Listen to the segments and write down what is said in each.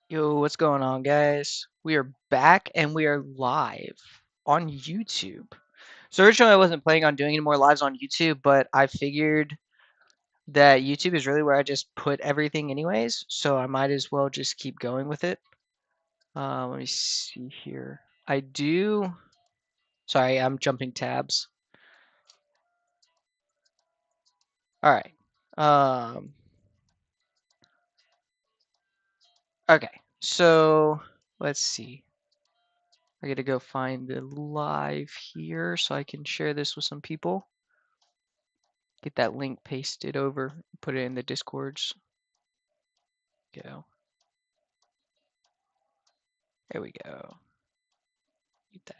Yo, what's going on, guys? We are back and we are live on YouTube. So originally I wasn't planning on doing any more lives on YouTube, but I figured that YouTube is really where I just put everything anyways, so I might as well just keep going with it. Let me see here. I do. Sorry, I'm jumping tabs. All right. Um. Okay. So let's see. I gotta go find the live here so I can share this with some people. Get that link pasted over, put it in the discords. Go. There we go. Get that.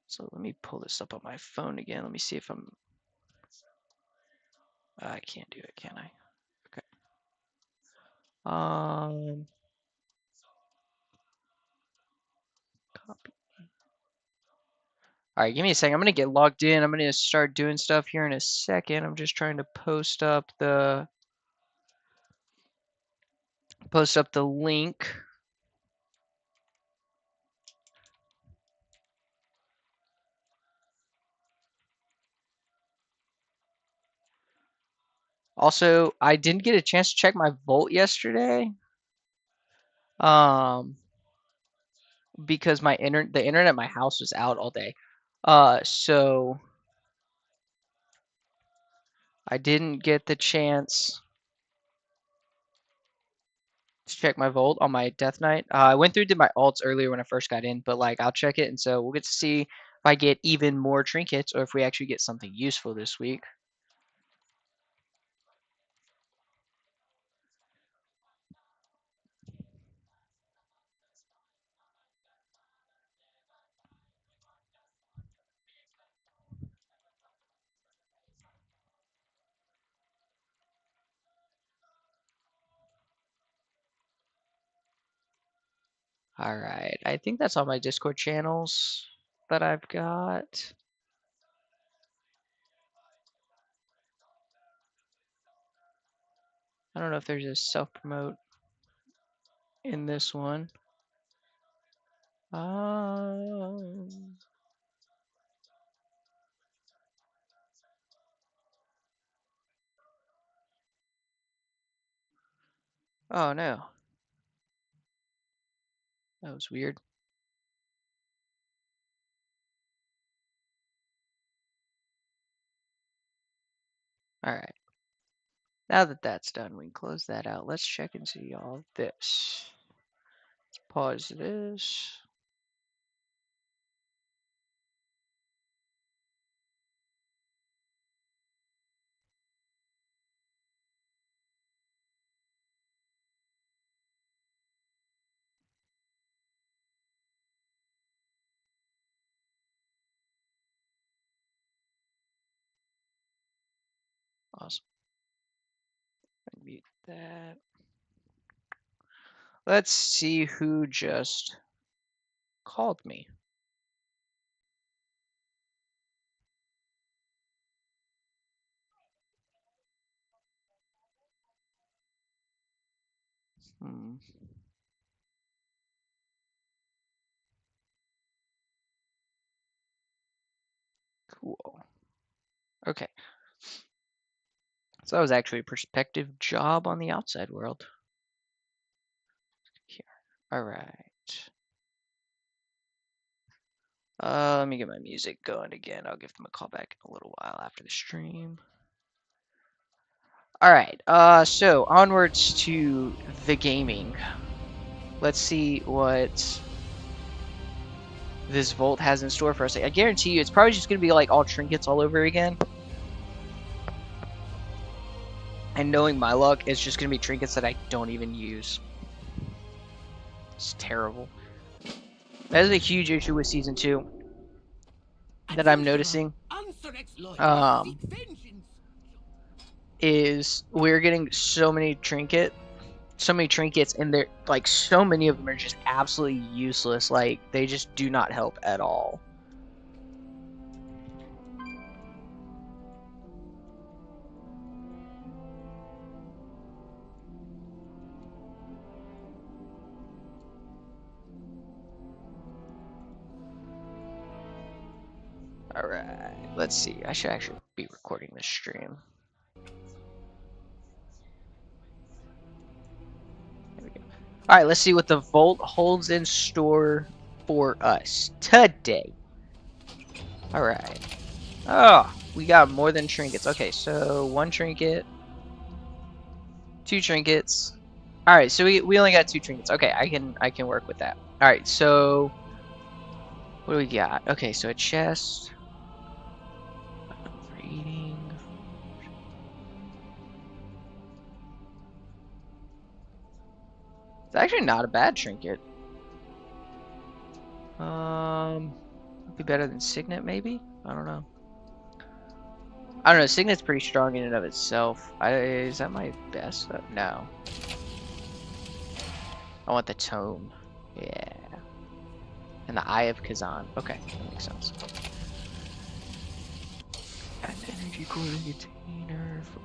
So let me pull this up on my phone again. Let me see if I'm. I can't do it, can I? Okay. Copy. All right, give me a second. I'm gonna get logged in. I'm gonna start doing stuff here in a second. I'm just trying to post up the link. Also, I didn't get a chance to check my Volt yesterday. Um, because the internet at my house was out all day. So I didn't get the chance to check my Volt on my Death Knight. I went through did my alts earlier when I first got in, but like I'll check it, and so we'll get to see if I get even more trinkets or if we actually get something useful this week. All right, I think that's all my Discord channels that I've got. I don't know if there's a self promote in this one. Oh no, that was weird. All right. Now that that's done, we can close that out. Let's check and see all this. Let's pause this. Awesome. Mute that. Let's see who just called me. Cool. Okay. So that was actually a prospective job on the outside world. Here. All right. Let me get my music going again. I'll give them a call back in a little while after the stream. All right. So onwards to the gaming. Let's see what this Volt has in store for us. I guarantee you, it's probably just gonna be like all trinkets all over again. And knowing my luck, it's just gonna be trinkets that I don't even use. It's terrible. That is a huge issue with Season 2 that I'm noticing. Is we're getting so many trinkets, and they're like so many of them are just absolutely useless. Like they just do not help at all. Alright, let's see. I should actually be recording this stream. There we go. Alright, let's see what the Vault holds in store for us today. Alright. Oh, we got more than trinkets. Okay, so 1 trinket, 2 trinkets. Alright, so we only got 2 trinkets. Okay, I can work with that. Alright, so what do we got? Okay, so a chest. Reading. It's actually not a bad trinket. Be better than Signet maybe? I don't know. I don't know, Signet's pretty strong in and of itself. Is that my best? No. I want the Tome. Yeah. And the Eye of Kazan. Okay, that makes sense. An energy core container for...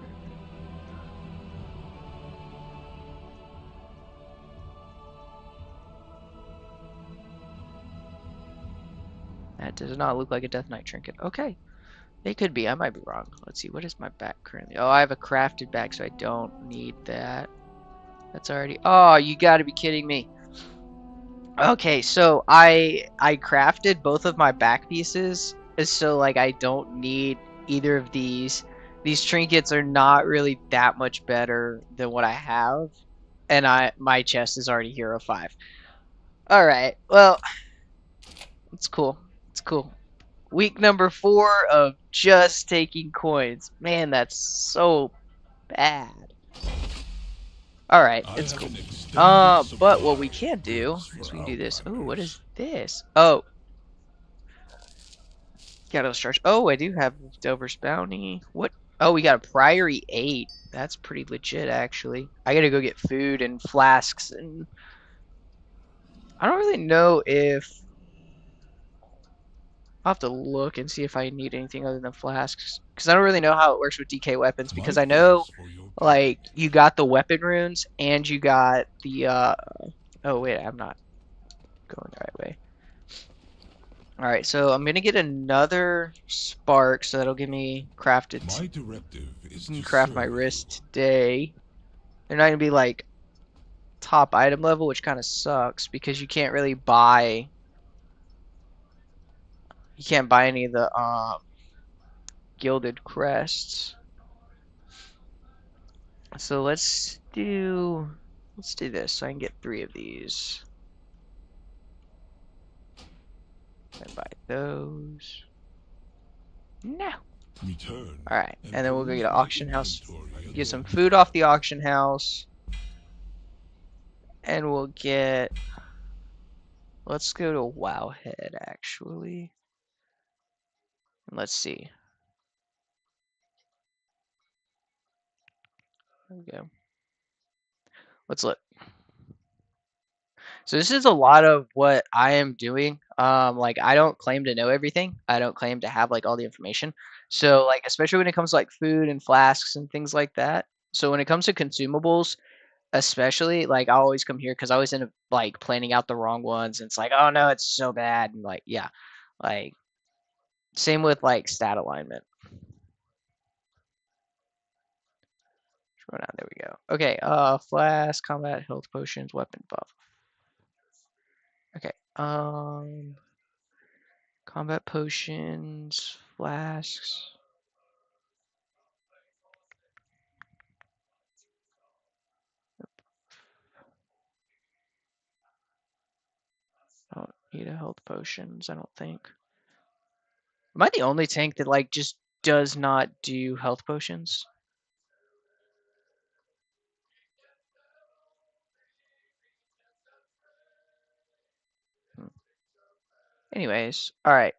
That does not look like a Death Knight trinket. Okay. It could be. I might be wrong. Let's see. What is my back currently? Oh, I have a crafted back, so I don't need that. That's already... Oh, you gotta be kidding me. Okay, so I crafted both of my back pieces, so like I don't need either of these. These trinkets are not really that much better than what I have, and my chest is already Hero 5. All right, well, it's cool. It's cool. Week number 4 of just taking coins. Man, that's so bad. All right, it's cool. But what we can do is we can do this. Oh, what is this? Oh, Gyarados Charge. Oh, I do have Delver's Bounty. What? Oh, we got a Priory 8. That's pretty legit, actually. I gotta go get food and flasks, and I don't really know if... I'll have to look and see if I need anything other than flasks, because I don't really know how it works with DK weapons, because I know, like, you got the weapon runes, and you got the, Oh, wait, I'm not going the right way. Alright, so I'm gonna get another spark, so that'll give me crafted. My directive is to to craft my serve. wrist today. They're not gonna be like top item level, which kind of sucks because you can't really buy. You can't buy any of the gilded crests. So let's do this so I can get 3 of these. And buy those. No. Return. Alright, and then we'll go get an my auction house. inventory Get some again. food off the auction house. And we'll get... Let's go to Wowhead, actually. And let's see. There we go. Let's look. So this is a lot of what I am doing. Like I don't claim to know everything. I don't claim to have like all the information. So like especially when it comes to like food and flasks and things like that. So when it comes to consumables, especially like I always come here because I always end up like planning out the wrong ones. And it's like, oh no, it's so bad. And like yeah, like same with like stat alignment. Scroll down, there we go. Okay, flask, combat, health potions, weapon buff. Okay, combat potions, flasks. I don't need a health potions, I don't think. Am I the only tank that like just does not do health potions? Hmm. Anyways, alright.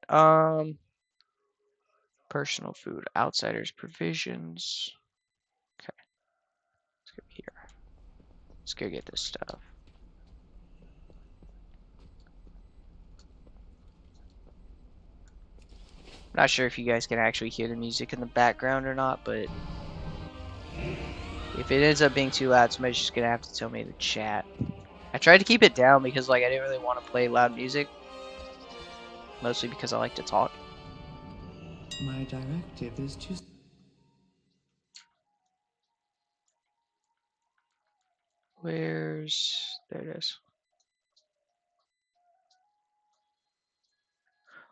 Personal food, outsiders, provisions. Okay. Let's go here. Let's go get this stuff. Not sure if you guys can actually hear the music in the background or not, but if it ends up being too loud, somebody's just gonna have to tell me in the chat. I tried to keep it down because like I didn't really want to play loud music. Mostly because I like to talk. My directive is to. Where's there it is.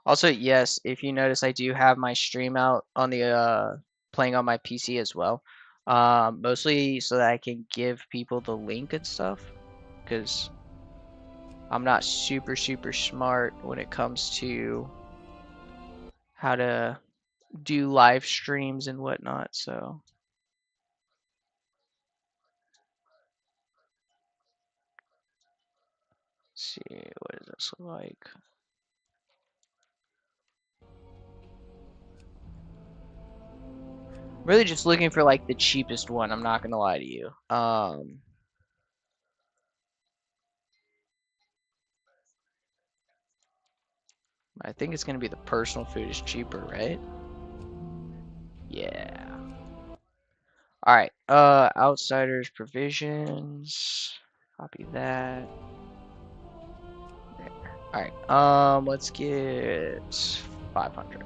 Also, yes, if you notice, I do have my stream out on the playing on my PC as well. Mostly so that I can give people the link and stuff, because I'm not super smart when it comes to how to do live streams and whatnot. So, let's see, what does this look like? I'm really just looking for like the cheapest one. I'm not gonna lie to you. I think it's gonna be the personal food is cheaper, right? Yeah. All right. Outsiders provisions. Copy that. There. All right. Let's get 500.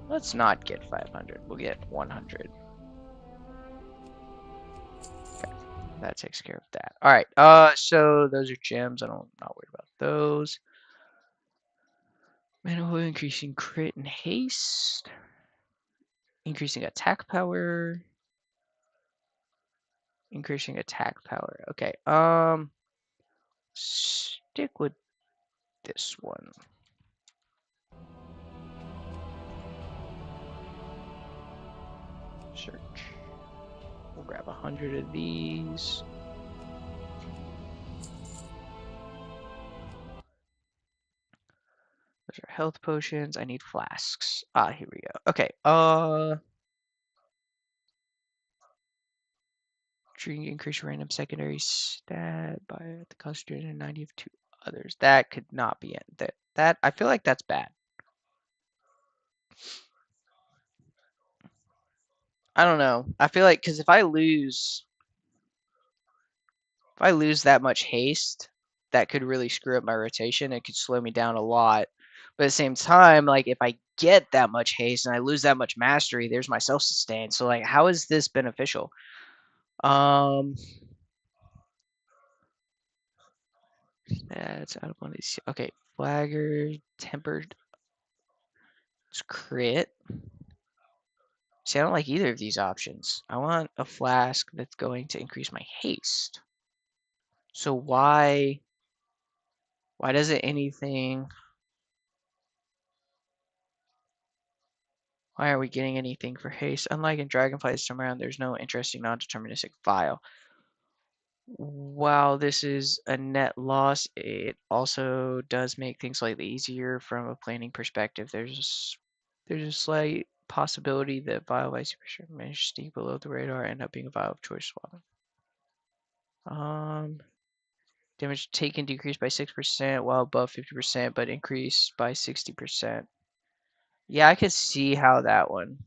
Let's not get 500. We'll get 100. Okay. That takes care of that. All right. So those are gems. I'm not worried about those. Manual increasing crit and haste. Increasing attack power. Increasing attack power. Okay. Stick with this one. Search. We'll grab 100 of these. Those are health potions. I need flasks. Ah, here we go. Okay. Drink increase random secondary stat by the concentration of 90 of two others. That could not be it. That I feel like that's bad. I don't know. I feel like because if I lose that much haste, that could really screw up my rotation. It could slow me down a lot. But at the same time, like if I get that much haste and I lose that much mastery, there's my self sustain. So like, how is this beneficial? Um, that's out of one of these. Okay, flagger, tempered, it's crit. See, I don't like either of these options. I want a flask that's going to increase my haste. So why doesn't anything? Why are we getting anything for haste? Unlike in Dragonflight's time around, there's no interesting non-deterministic file. While this is a net loss, it also does make things slightly easier from a planning perspective. There's a slight possibility that vial vice pressure managed to sneak below the radar and end up being a vial of choice swapping. Damage taken decreased by 6% while above 50%, but increased by 60%. Yeah, I could see how that one.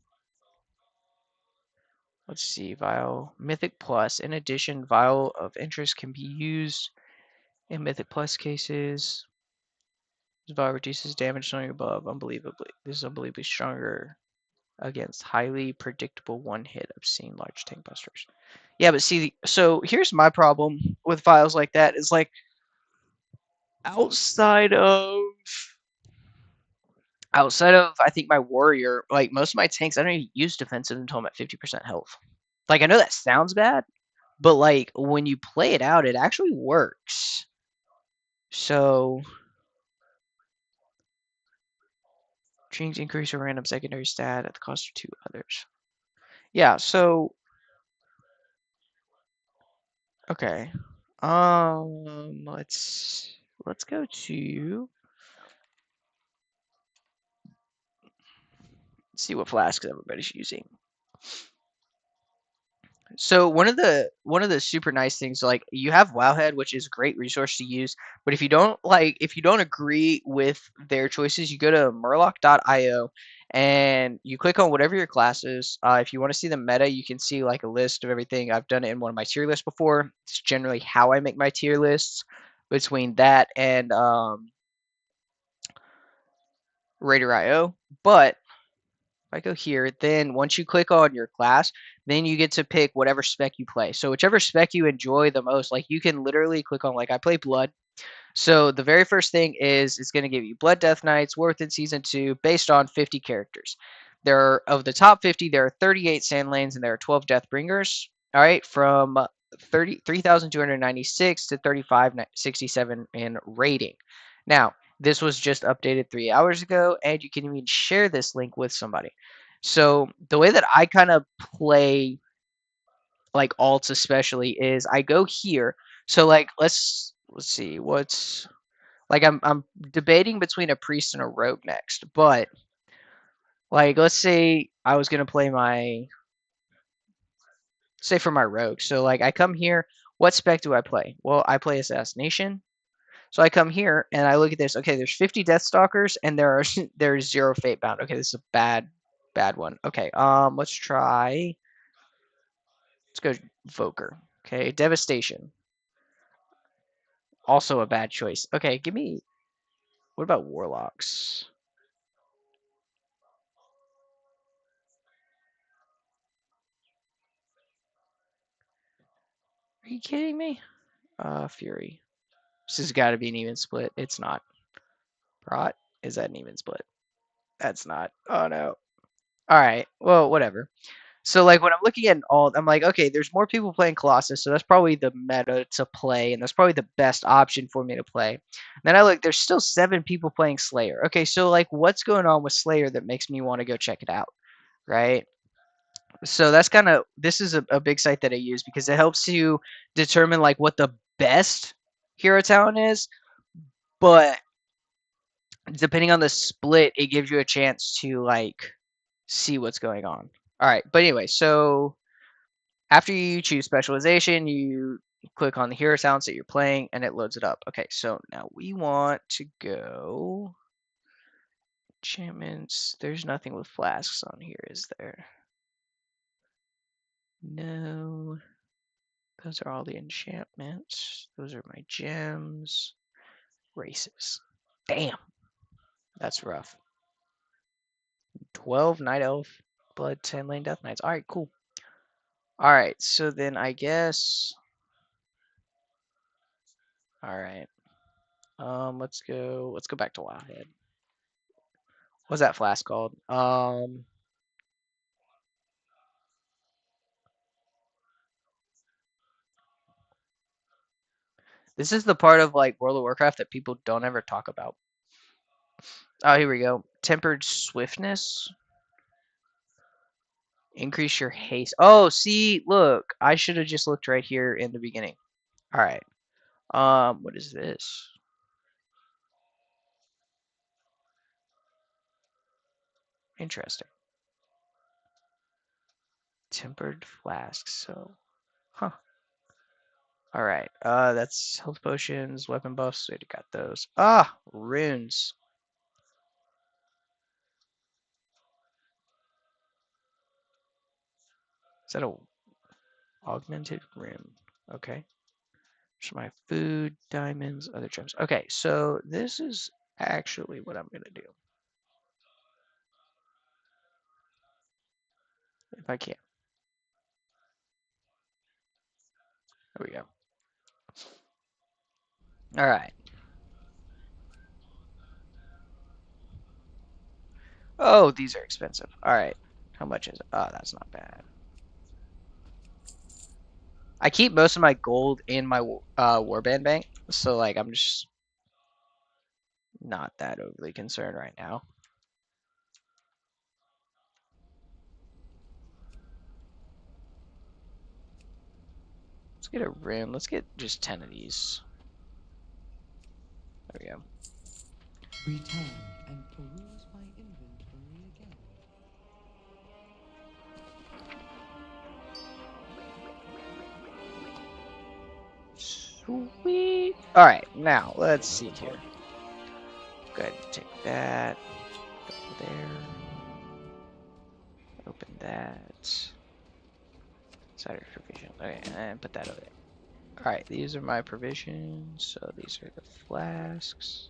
Let's see, Vial Mythic Plus. In addition, Vial of Interest can be used in Mythic Plus cases. This Vial reduces damage knowing above. Unbelievably, this is unbelievably stronger against highly predictable one-hit obscene large tank busters. Yeah, but see, so here's my problem with vials like that is like outside of I think my warrior, like most of my tanks, I don't even use defensive until I'm at 50% health. Like I know that sounds bad, but like when you play it out, it actually works. So change increase a random secondary stat at the cost of two others. Yeah, so okay. Let's go to see what flasks everybody's using. So one of the super nice things, like you have Wowhead, which is a great resource to use, but if you don't agree with their choices, you go to murloc.io and you click on whatever your class is. If you want to see the meta, you can see like a list of everything. I've done it in one of my tier lists before. It's generally how I make my tier lists between that and Raider.io. But I go here, then once you click on your class, then you get to pick whatever spec you play. So whichever spec you enjoy the most, like you can literally click on, like I play Blood. So the very first thing is it's going to give you Blood Death Knights, Worth in Season 2, based on 50 characters. There are, of the top 50, there are 38 Sand Lanes and there are 12 Deathbringers. All right, from 3,296 to 3,567 in rating. Now, this was just updated 3 hours ago, and you can even share this link with somebody. So the way that I kind of play like alts especially is I go here. So like let's see what's like I'm debating between a priest and a rogue next, but like let's say I was gonna play my say for my rogue. So like I come here, what spec do I play? Well, I play assassination. So I come here and I look at this. Okay, there's 50 Deathstalkers and there's 0 Fate Bound. Okay, this is a bad one. Okay, let's go Voker. Okay, Devastation. Also a bad choice. Okay, give me what about Warlocks? Are you kidding me? Fury. This has got to be an even split. It's not. Rot? Is that an even split? That's not. Oh no. All right. Well, whatever. So like when I'm looking at all, I'm like, okay, there's more people playing Colossus, so that's probably the meta to play, and that's probably the best option for me to play. And then I look, there's still 7 people playing Slayer. Okay, so like what's going on with Slayer that makes me want to go check it out, right? So that's kind of this is a big site that I use because it helps you determine like what the best hero talent is, but depending on the split, it gives you a chance to like see what's going on. All right, but anyway, so after you choose specialization, you click on the hero talents that you're playing, and it loads it up. Okay, so now we want to go enchantments. There's nothing with flasks on here, is there? No. Those are all the enchantments. Those are my gems. Races. Damn, that's rough. 12 Night Elf, Blood, 10 Lane Death Knights. Alright, cool. Alright, so then I guess. Alright. Let's go back to Wildhead. What's that flask called? This is the part of like World of Warcraft that people don't ever talk about. Oh, here we go. Tempered swiftness. Increase your haste. Oh, see, look. I should have just looked right here in the beginning. All right. What is this? Interesting. Tempered flasks. So, huh. All right. That's health potions, weapon buffs. We already got those. Ah, runes. Is that a augmented rune? Okay. There's my food, diamonds, other gems. Okay, so this is actually what I'm gonna do if I can. There we go. All right. Oh, these are expensive. All right. How much is it? Oh, that's not bad. I keep most of my gold in my warband bank, so like I'm just not that overly concerned right now. Let's get a rim. Let's get just 10 of these. There we go. Return and peruse my inventory again. Sweet. All right, now let's see here. Go ahead and take that. Go there. Open that. Cider provision. Okay, and put that over there. Alright, these are my provisions. So these are the flasks.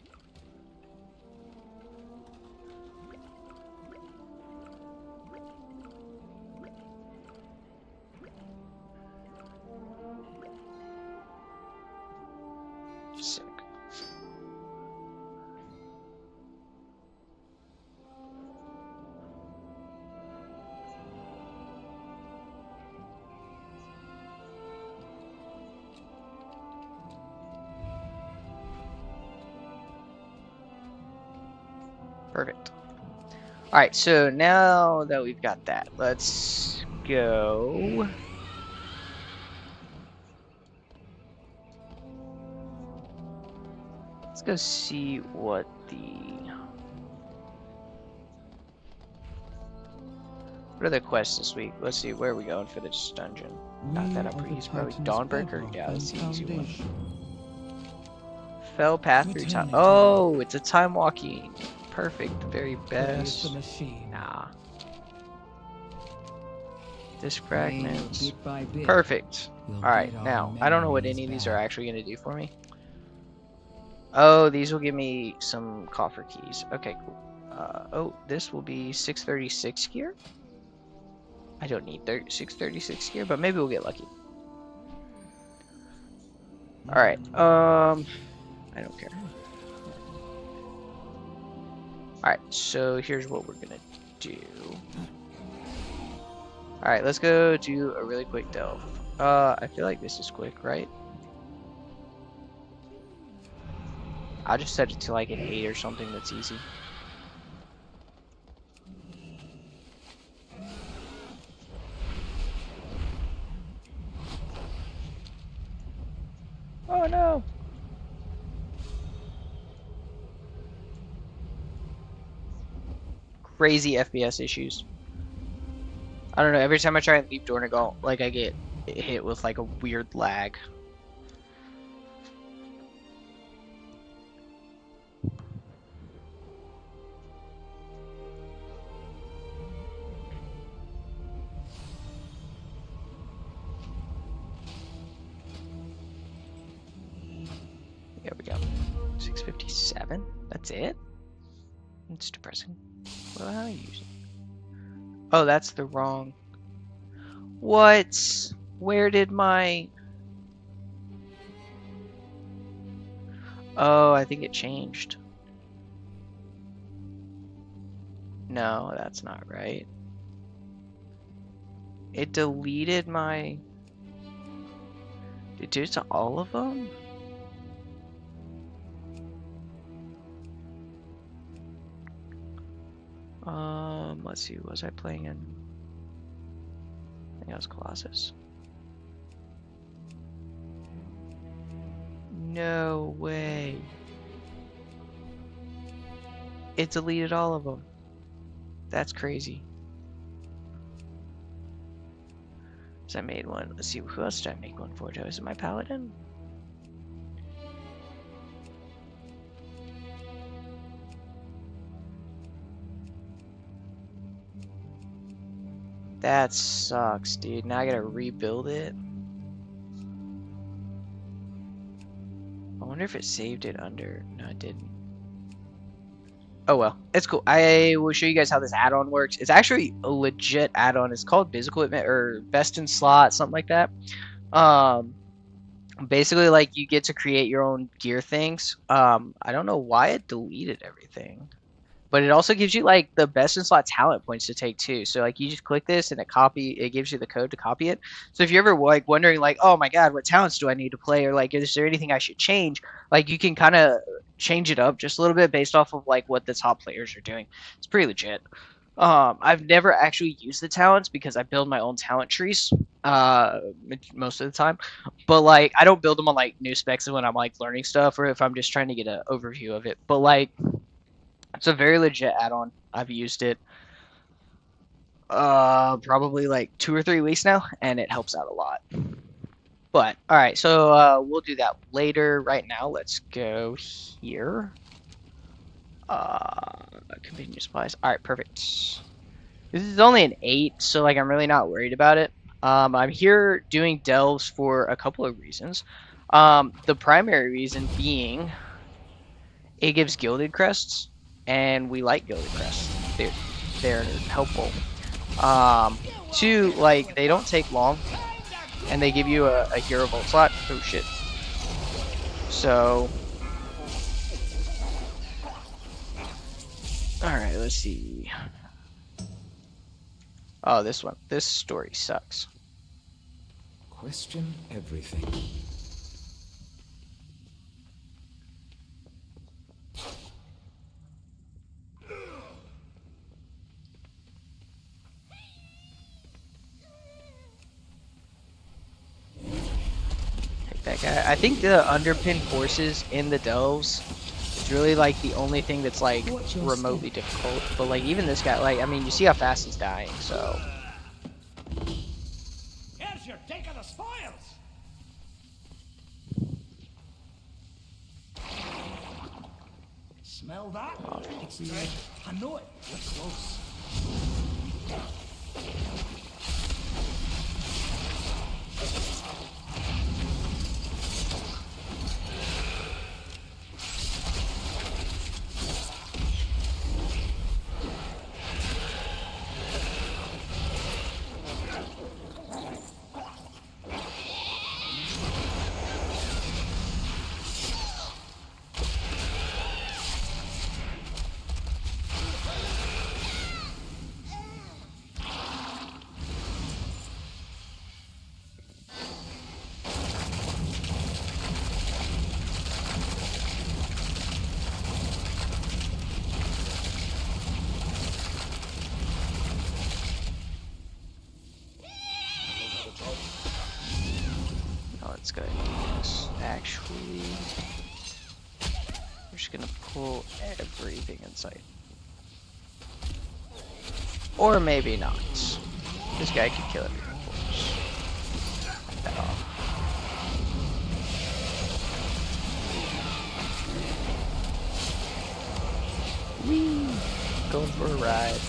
Perfect. Alright, so now that we've got that, let's go. Let's go see what what are the quests this week? Let's see, where are we going for this dungeon? Not that I'm pretty easy, probably Dawnbreaker? Yeah, that's the easy one. Fell path through time. Oh, it's a time walking. Perfect, the very best. Nah. Disc fragments. Perfect. Alright, now, I don't know what any of these are actually going to do for me. Oh, these will give me some coffer keys. Okay, cool. Oh, this will be 636 gear. I don't need 636 gear, but maybe we'll get lucky. Alright, I don't care. Alright, so here's what we're gonna do. Alright, let's go do a really quick delve. I feel like this is quick, right? I'll just set it to like an 8 or something that's easy. Oh no! Crazy FPS issues. I don't know, every time I try and leap Dornigal, like I get hit with like a weird lag. There we go. 657? That's it? It's depressing. Well, how are you using? Oh, that's the wrong. What? Where did my... Oh, I think it changed. No, that's not right. It deleted my... Did it do it to all of them? Let's see, was I playing in... I think I was Colossus. No way. It deleted all of them. That's crazy. So I made one. Let's see, who else did I make one for, Joe? Is it my paladin? That sucks, dude. Now I gotta rebuild it. I wonder if it saved it under... No, it didn't. Oh well, it's cool. I will show you guys how this add-on works. It's actually a legit add-on. It's called Physical Admit or Best in Slot, something like that. Basically, like you get to create your own gear things. I don't know why it deleted everything, but it also gives you like the best in slot talent points to take too. So like you just click this and it gives you the code to copy it. So if you're ever like wondering like, oh my god, what talents do I need to play, or like is there anything I should change, like you can kind of change it up just a little bit based off of like what the top players are doing. It's pretty legit. I've never actually used the talents because I build my own talent trees most of the time, but like I don't build them on like new specs when I'm like learning stuff or if I'm just trying to get an overview of it. But like it's a very legit add-on. I've used it probably like 2 or 3 weeks now, and it helps out a lot. But all right, so we'll do that later. Right now, let's go here. Convenient supplies. All right, perfect. This is only an 8, so like I'm really not worried about it. I'm here doing delves for a couple of reasons. The primary reason being it gives gilded crests, and we like gilded crests. They're helpful. 2, like they don't take long, and they give you a hero vault slot. Oh shit. So, all right, let's see. Oh, this one. This story sucks. Question everything. that guy. I think the underpin courses in the delves is really like the only thing that's like Watch your remotely step. difficult. But like even this guy, like I mean, you see how fast he's dying. So Here's your take of the spoils. Smell that? It's dead. I know it. We're close. now let's go ahead and do this. Actually, we're just gonna pull everything in sight. Or maybe not. This guy could kill everything for us. Knock that off. Whee! Going for a ride.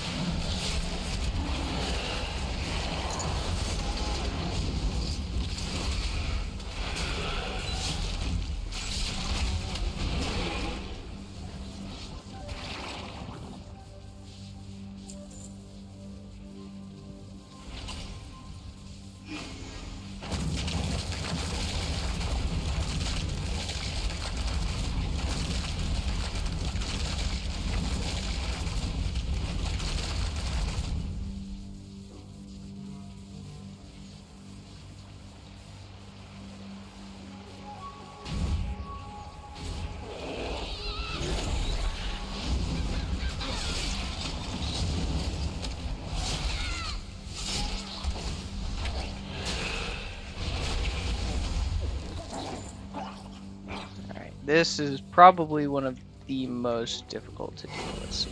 This is probably one of the most difficult to do. Let's see.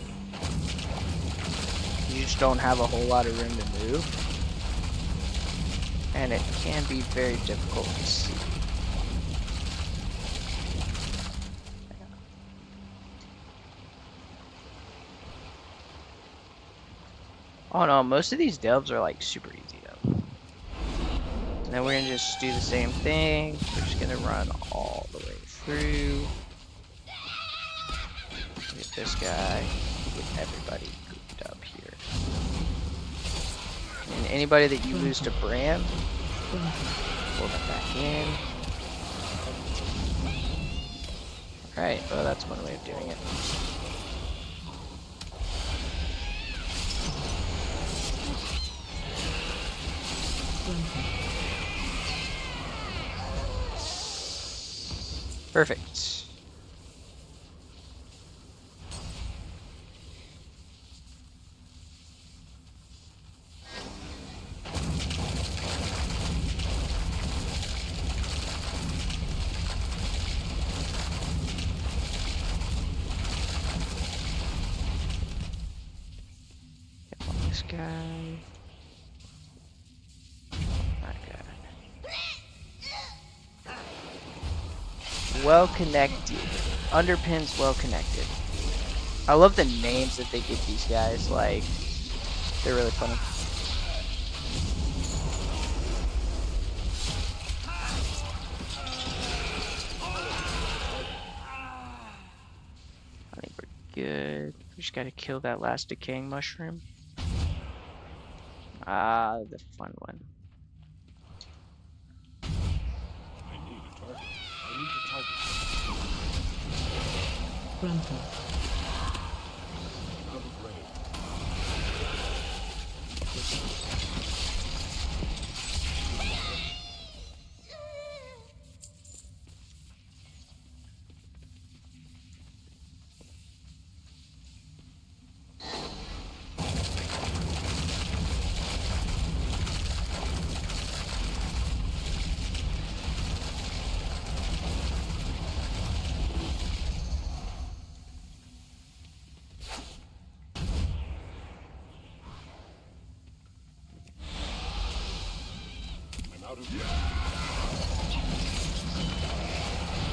You just don't have a whole lot of room to move. And it can be very difficult to see. Oh no, most of these delves are like super easy though. And then we're gonna just do the same thing. We're just gonna run all the way through. Get this guy. Get everybody grouped up here. And anybody that you lose to Bram, pull them back in. Alright, well that's one way of doing it. Perfect. Get on this guy. Well connected. Underpins well connected. I love the names that they give these guys, like, they're really funny. I think we're good. We just gotta kill that last decaying mushroom. Ah, the fun one. Grunter.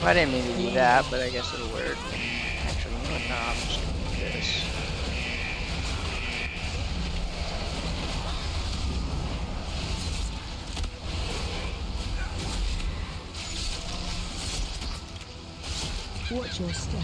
I didn't mean to do that, but I guess it'll work. Actually, you know what? Nah, I'm just gonna do this. Watch your step.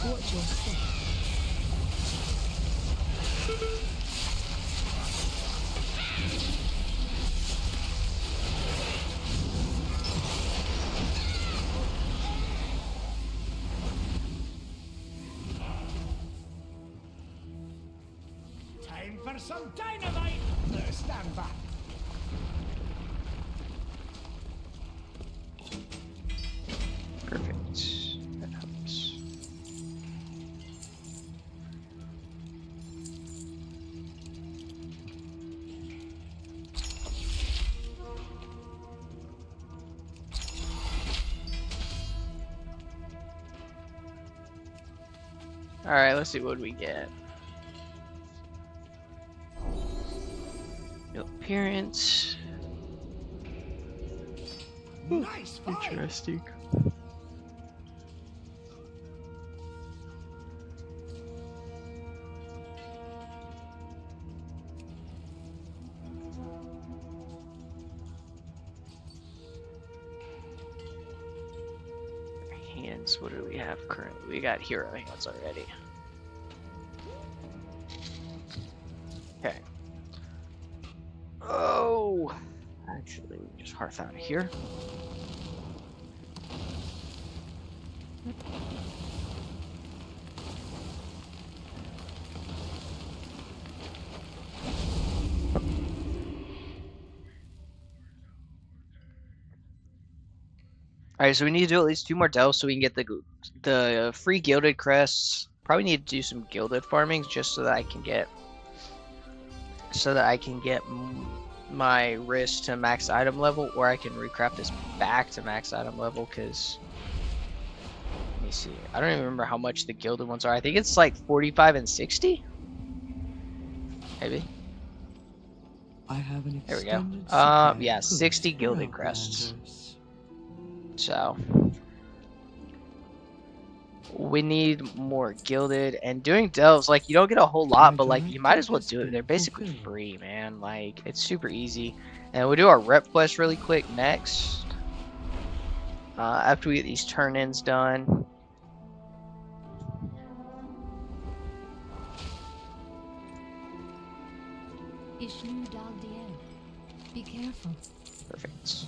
Watch your step. Time for some dynamite! Stand back. Perfect. That helps. Alright, let's see what we get. No appearance. Nice fight! Interesting. Hands, what do we have currently? We got hero hands already. Okay. Oh! Actually, just hearth out of here. Alright, so we need to do at least 2 more delves so we can get the free gilded crests. Probably need to do some gilded farming just so that I can get my wrist to max item level, or I can recraft this back to max item level. Because let me see, I don't even remember how much the gilded ones are. I think it's like 45 and 60, maybe. I have an There we go. extended supply of Yeah, goods 60 for gilded Outlanders. crests. So we need more gilded, and doing delves, like, you don't get a whole lot, but like you might as well do it. They're basically free, man. Like, it's super easy. And we'll do our rep quest really quick next. After we get these turn-ins done. Be careful. Perfect.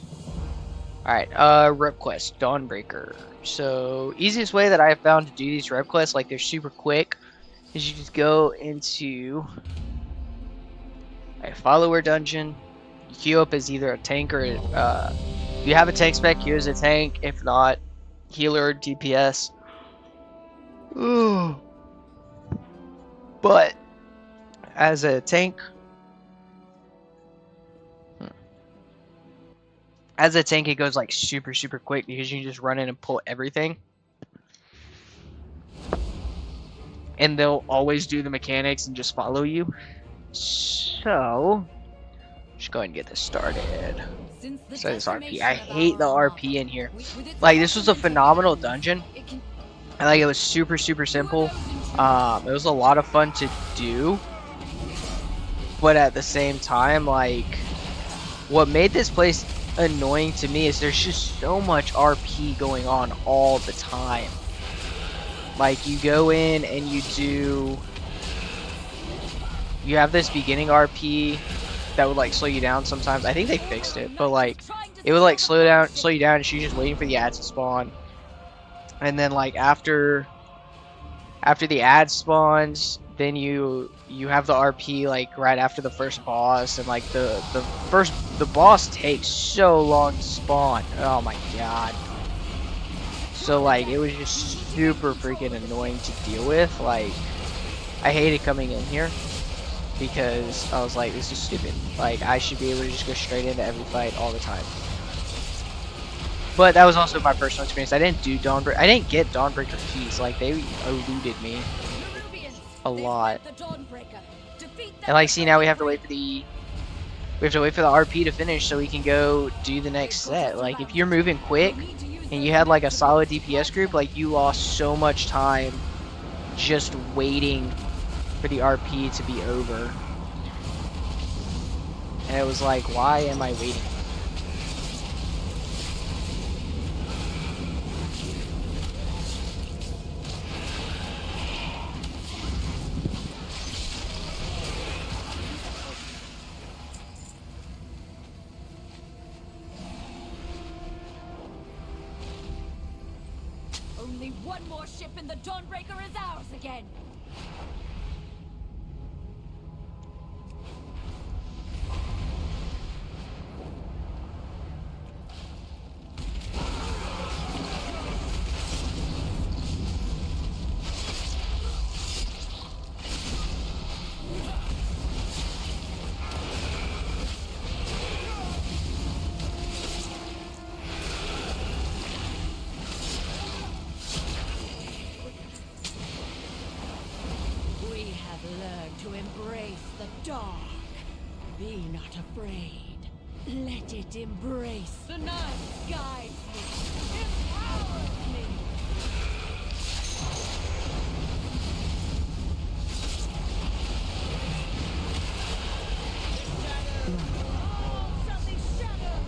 Alright, rep quest, Dawnbreaker. So, easiest way that I have found to do these rep quests, like, they're super quick, is you just go into a follower dungeon. You queue up as either a tank or if you have a tank spec, queue as a tank. If not, healer or DPS. Ooh. But as a tank, it goes like super quick because you can just run in and pull everything. And they'll always do the mechanics and just follow you. So, just go ahead and get this started. So this RP. I hate the RP in here. Like, this was a phenomenal dungeon. And like, it was super simple. It was a lot of fun to do. But at the same time, like, what made this place annoying to me is there's just so much RP going on all the time. Like, you go in and you have this beginning RP that would like slow you down sometimes. I think they fixed it, but like it would like slow you down, and she's just waiting for the ads to spawn. And then like after the ad spawns, then you have the RP like right after the first boss, and like the boss takes so long to spawn. Oh my god. So like it was just super freaking annoying to deal with. Like I hated coming in here because I was like, this is stupid. Like I should be able to just go straight into every fight all the time. But that was also my personal experience. I didn't do Dawnbreaker. I didn't get Dawnbreaker keys. Like they eluded me a lot. And like, see, now we have to wait for the RP to finish so we can go do the next set. Like if you're moving quick and you had like a solid DPS group, like you lost so much time just waiting for the RP to be over. And it was like, why am I waiting? Only one more ship and the Dawnbreaker is ours again. We have learned to embrace the dark. Be not afraid. Let it embrace the night guides me, empowers me. All shall be shattered.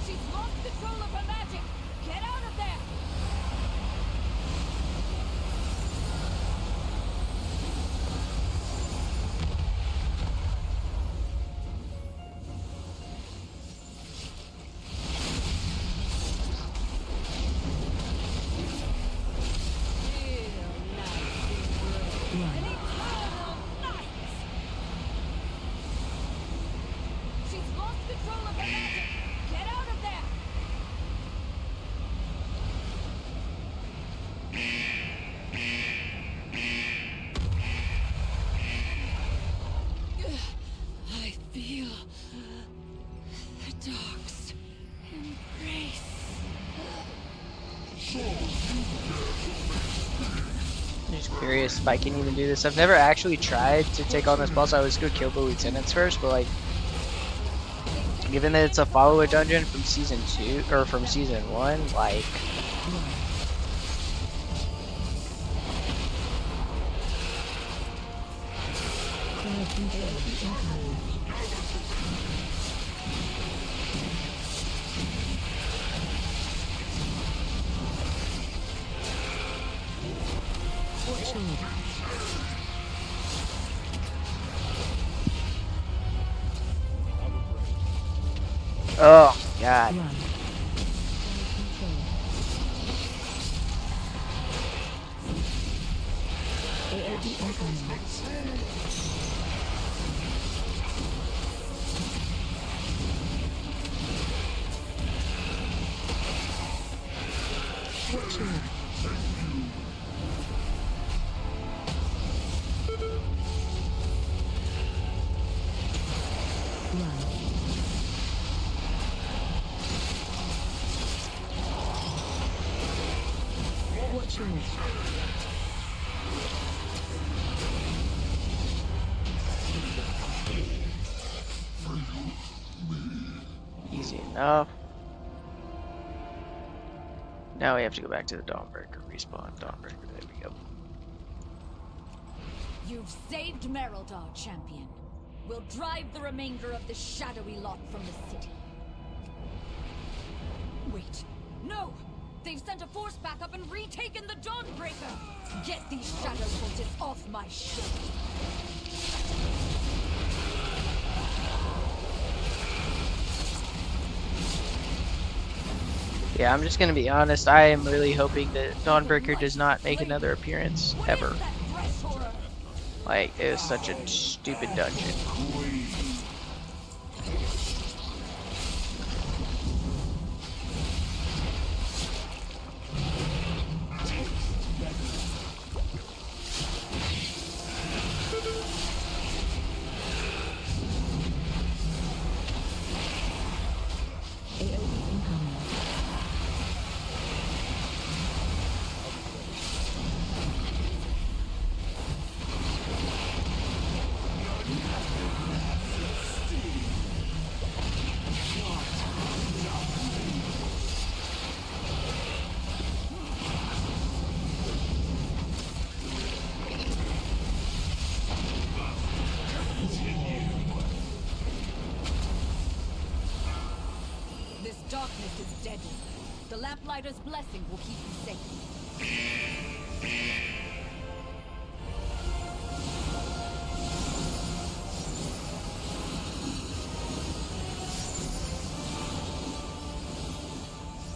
She's lost control of her magic. Get out of there. She's lost control of her magic. Get out of there. I feel the dark's embrace. I'm just curious if I can even do this. I've never actually tried to take on this boss. I always go kill the lieutenants first, but like, given that it's a follower dungeon from season 2 or from season 1, like, oh god. Easy enough. Now we have to go back to the Dawnbreaker, respawn Dawnbreaker, there we go. You've saved Merildar, champion. We'll drive the remainder of the shadowy lot from the city. Wait, no! They've sent a force backup and retaken the Dawnbreaker! Get these shadow forces off my ship! Yeah, I'm just gonna be honest. I am really hoping that Dawnbreaker does not make another appearance ever. Like, it was such a stupid dungeon. AoE incoming. This darkness is deadly. The Lamplighter's blessing will keep you safe.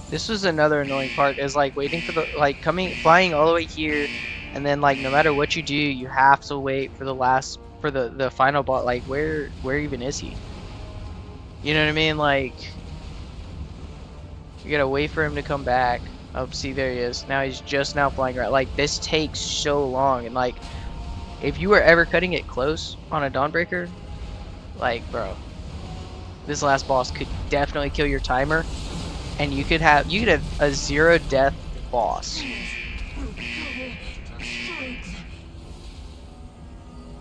This was another annoying part, is like waiting for the, like, flying all the way here, and then like no matter what you do, you have to wait for the last, for the final boss. Like, where even is he? You know what I mean? Like, you gotta wait for him to come back. Oh, see, there he is. Now he's just now flying around. Like, this takes so long, and like, if you were ever cutting it close on a Dawnbreaker, like, bro, this last boss could definitely kill your timer, and you could have a 0 death boss.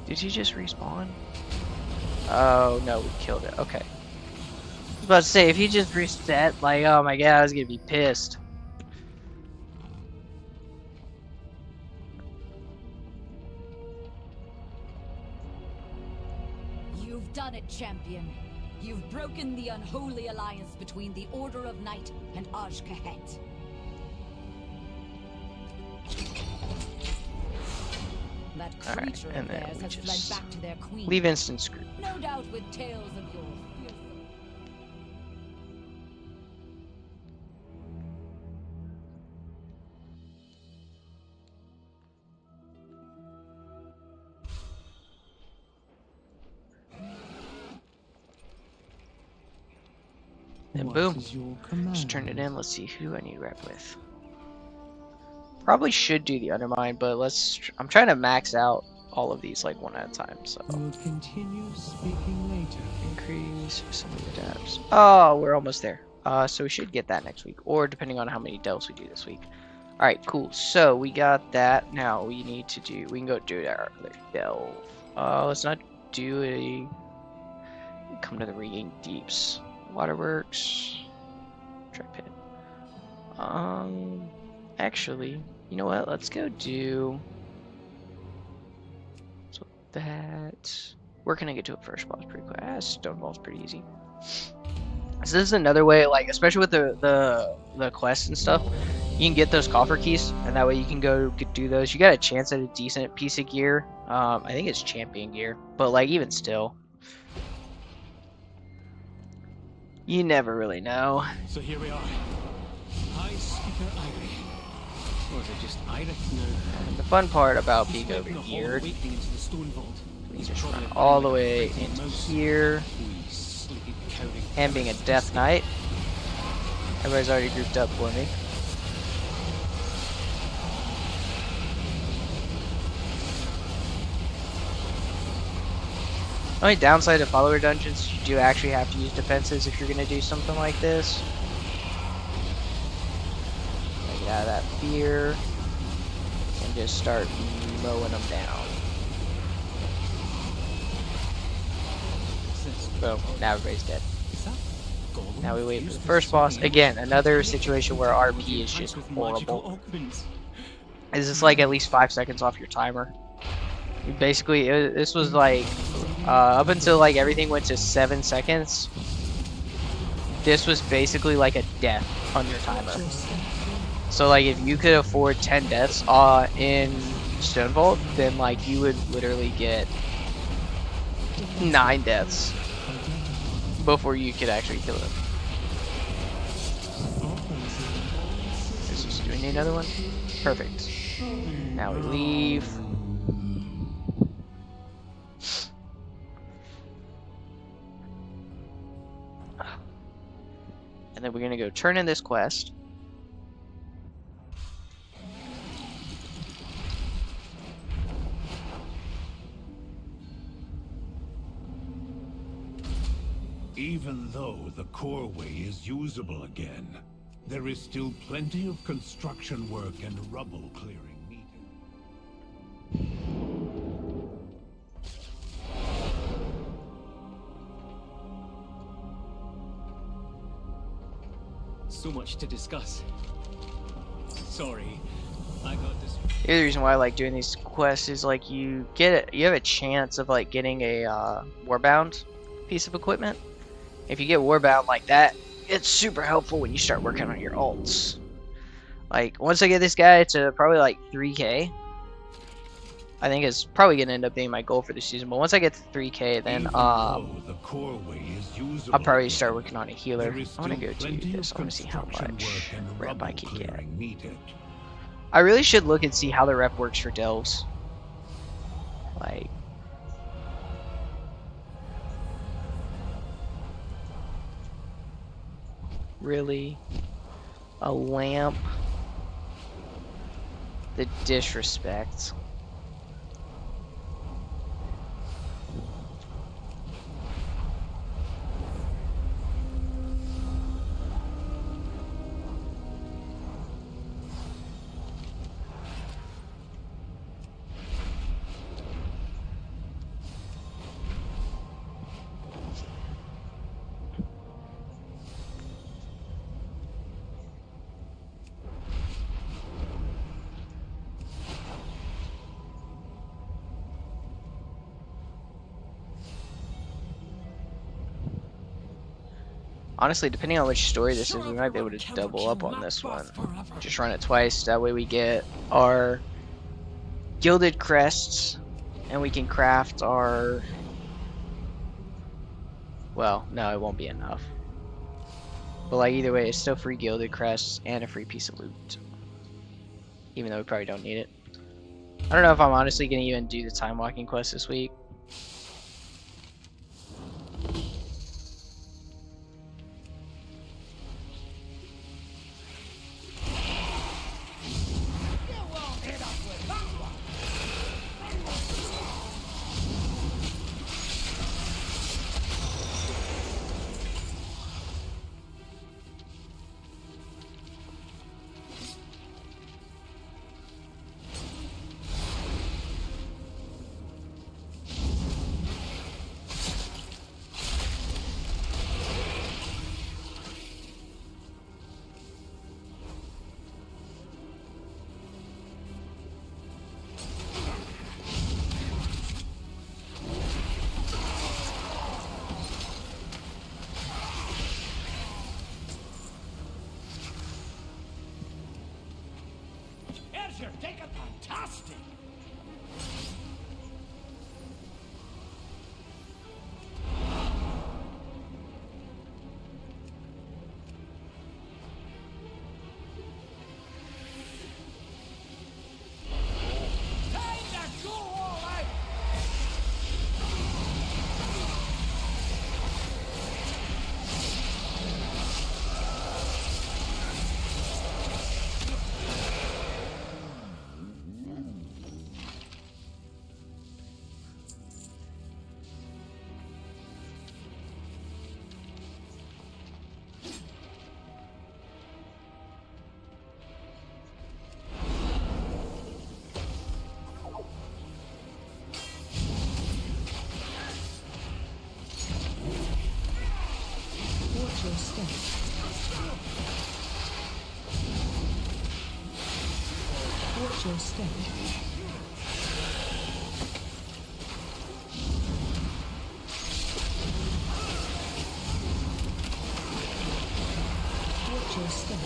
Did he just respawn? Oh no, we killed it. Okay. I was about to say, if he just reset, like, oh my god, I was gonna be pissed. You've done it, champion. You've broken the unholy alliance between the Order of Night and Whaaaat. That Alright, creature and of then theirs we has just fled back to their queen. leave instant screw. No doubt with tales of your fearsome. And What boom, is your command? just turn it in. Let's see, who do I need to rep with? Probably should do the Undermine, but I'm trying to max out all of these like one at a time. So We will continue speaking later. increase some of the adapts. Oh, we're almost there. So we should get that next week, or depending on how many delves we do this week. All right, cool. So we got that. Now we need to do. We can go do our other delve. Let's not do a. Come to the regain deeps. Waterworks. Trap pit. Actually, you know what? Let's go do. So that. We're gonna get to a first boss pretty quick. Stonewall's pretty easy. So this is another way, like, especially with the quests and stuff, you can get those coffer keys, and that way you can go do those. You got a chance at a decent piece of gear. I think it's champion gear, but like even still, you never really know. So here we are. High Speaker Irish. Or is it just Irish? No. And the fun part about being He's waving a hall overgeared, awakening into the stone vault. you He's just probably run a all the like a way fighting into mouse. here, We sleepy cowering and being a Death Knight. Everybody's already grouped up for me. The only downside of follower dungeons, you do actually have to use defenses if you're going to do something like this. Get out of that fear and just start mowing them down. Boom, now everybody's dead. Is that Gollum Now we wait for fused the with first boss. something Again, else? another situation where RP is just With magical horrible. augments. This is like at least 5 seconds off your timer. You basically, this was like, up until like everything went to 7 seconds, this was basically like a death on your timer. So like if you could afford 10 deaths in Stonevault, then like you would literally get 9 deaths before you could actually kill him. we need another one? Perfect. Now we leave. And then we're gonna go turn in this quest. Even though the core way is usable again, there is still plenty of construction work and rubble clearing needed. So much to discuss. Sorry, I got this. The other reason why I like doing these quests is like you have a chance of like getting a warbound piece of equipment. If you get warbound like that, it's super helpful when you start working on your alts. Like once I get this guy to probably like 3k, I think it's probably gonna end up being my goal for this season. But once I get to 3k, then I'll probably start working on a healer. I want to go to this. I want to see how much rep I can get. I really should look and see how the rep works for delves. Like, really? A lamp? The disrespect. Honestly, depending on which story this is, we might be able to double up on this one. Just run it twice, that way we get our gilded crests, and we can craft our... Well, no, it won't be enough. But like either way, it's still free gilded crests and a free piece of loot. Even though we probably don't need it. I don't know if I'm honestly going to even do the time walking quest this week. You're taking fantastic. Time to go all out. Watch your step. Watch your step. Watch your step.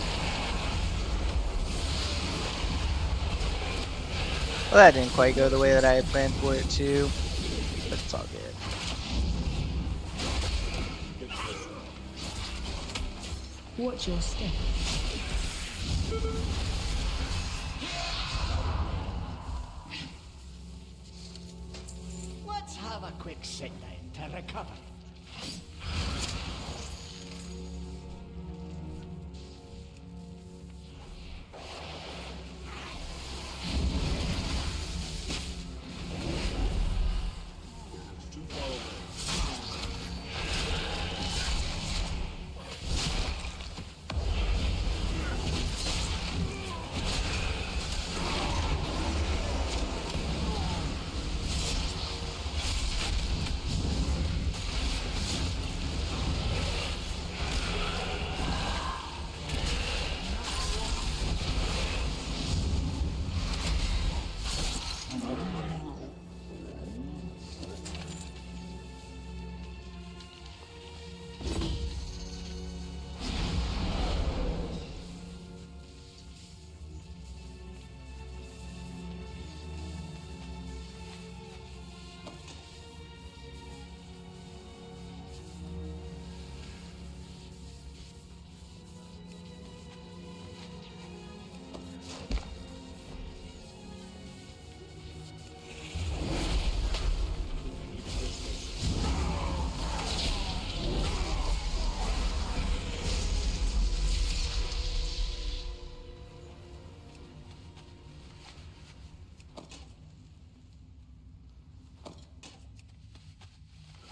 Well, that didn't quite go the way that I had planned for it to, but it's all good. Watch your step. quick sit down to recover.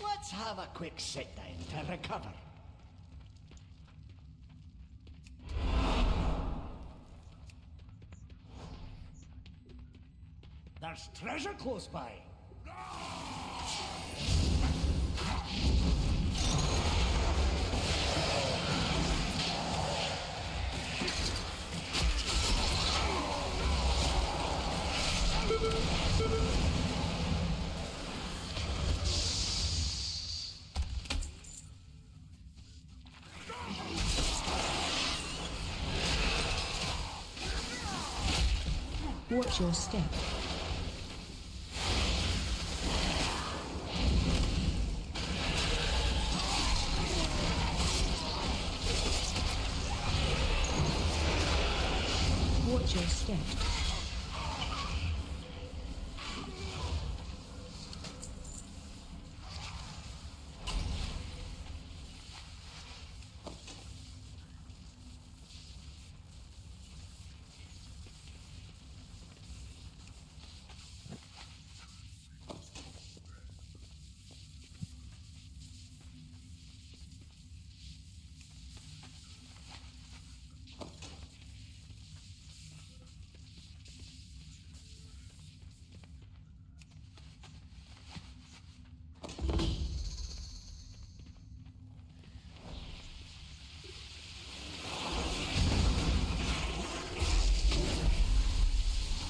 Let's have a quick sit down to recover. There's treasure close by. Watch your step. Watch your step.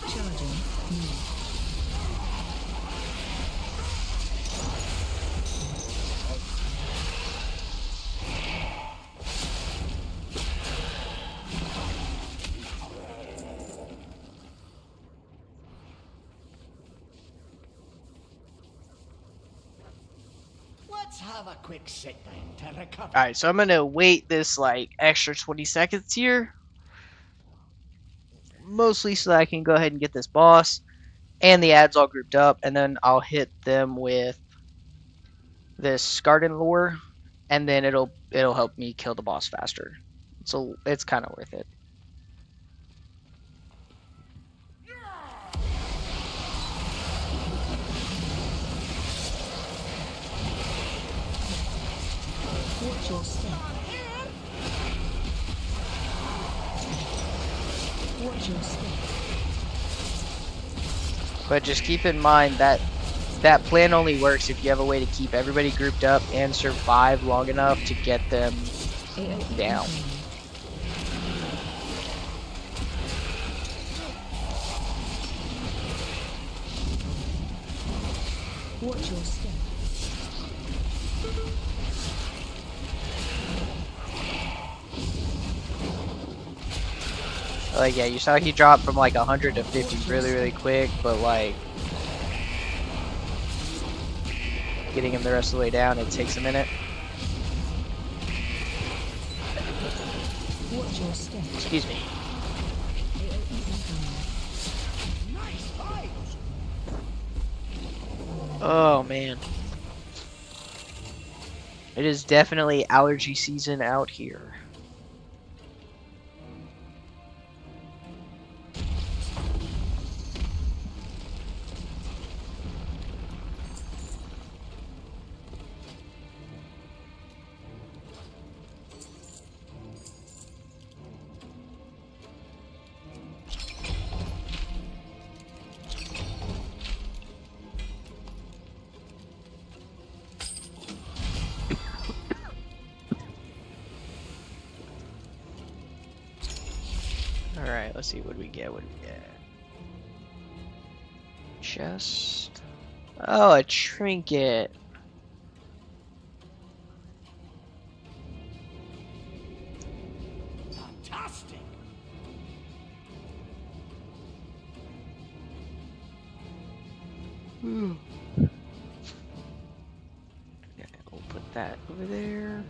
Charging. Let's have a quick sit down to recover. Alright, so I'm gonna wait this like extra 20 seconds here. Mostly so that I can go ahead and get this boss and the ads all grouped up, and then I'll hit them with this garden lore, and then it'll help me kill the boss faster. So it's kind of worth it. Watch your step. Watch your step. But just keep in mind that that plan only works if you have a way to keep everybody grouped up and survive long enough to get them AoE down. incoming. Watch your step. Like, yeah, you saw he dropped from like 100 to 50 really, really quick, but like getting him the rest of the way down, it takes a minute. Watch your step. Excuse me. Nice fight. Oh man. It is definitely allergy season out here. Alright, let's see what we get. What do we get? Chest. Oh, a trinket. Fantastic. Okay, we'll put that over there.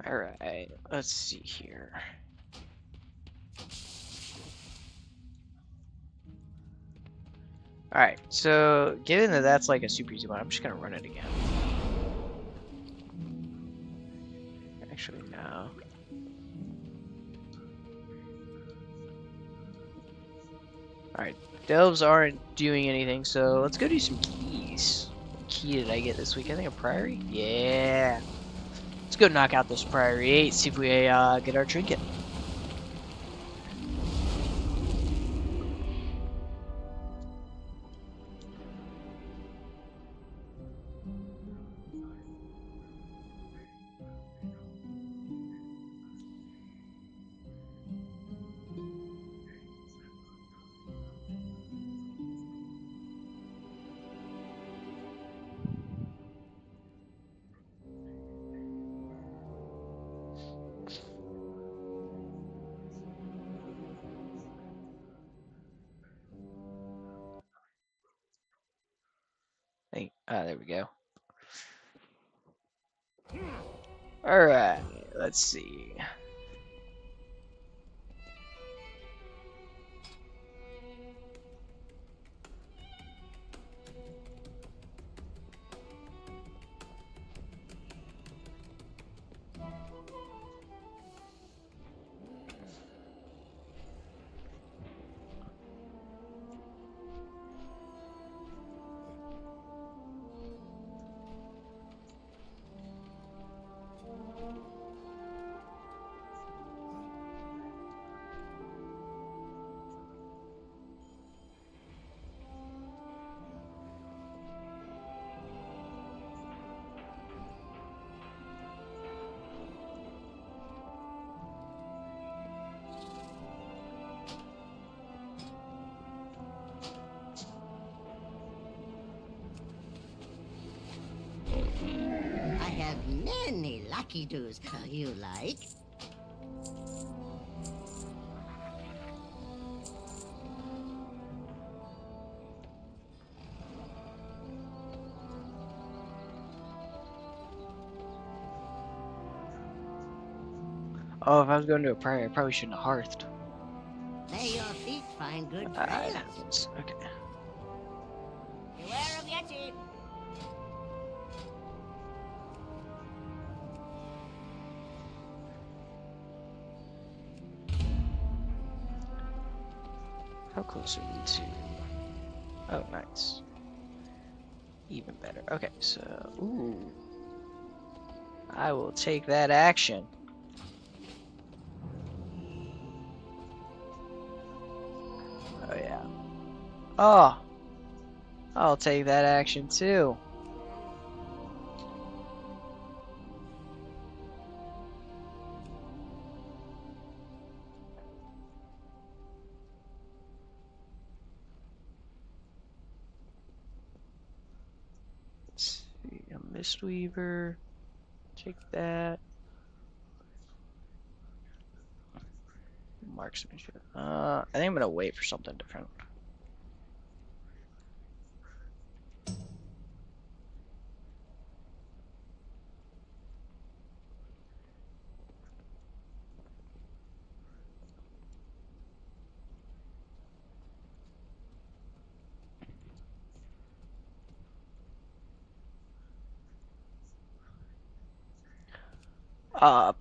Alright, let's see here. Alright, so given that that's like a super easy one, I'm just gonna run it again. Actually, no. Alright, delves aren't doing anything, so let's go do some keys. What key did I get this week? I think a priory? Yeah! Let's go knock out this priory 8, see if we get our trinket. There we go. Alright, let's see. wacky doos you like. Oh, if I was going to a prairie, I probably shouldn't have hearthed. May your feet find good It trails. happens. Okay. Beware of Yeti. How close are we to? Oh, nice. Even better. Okay, so ooh, I will take that action. Oh yeah. Oh, I'll take that action too. Let's see, a Mistweaver. Take that. Marksmanship. I think I'm gonna wait for something different.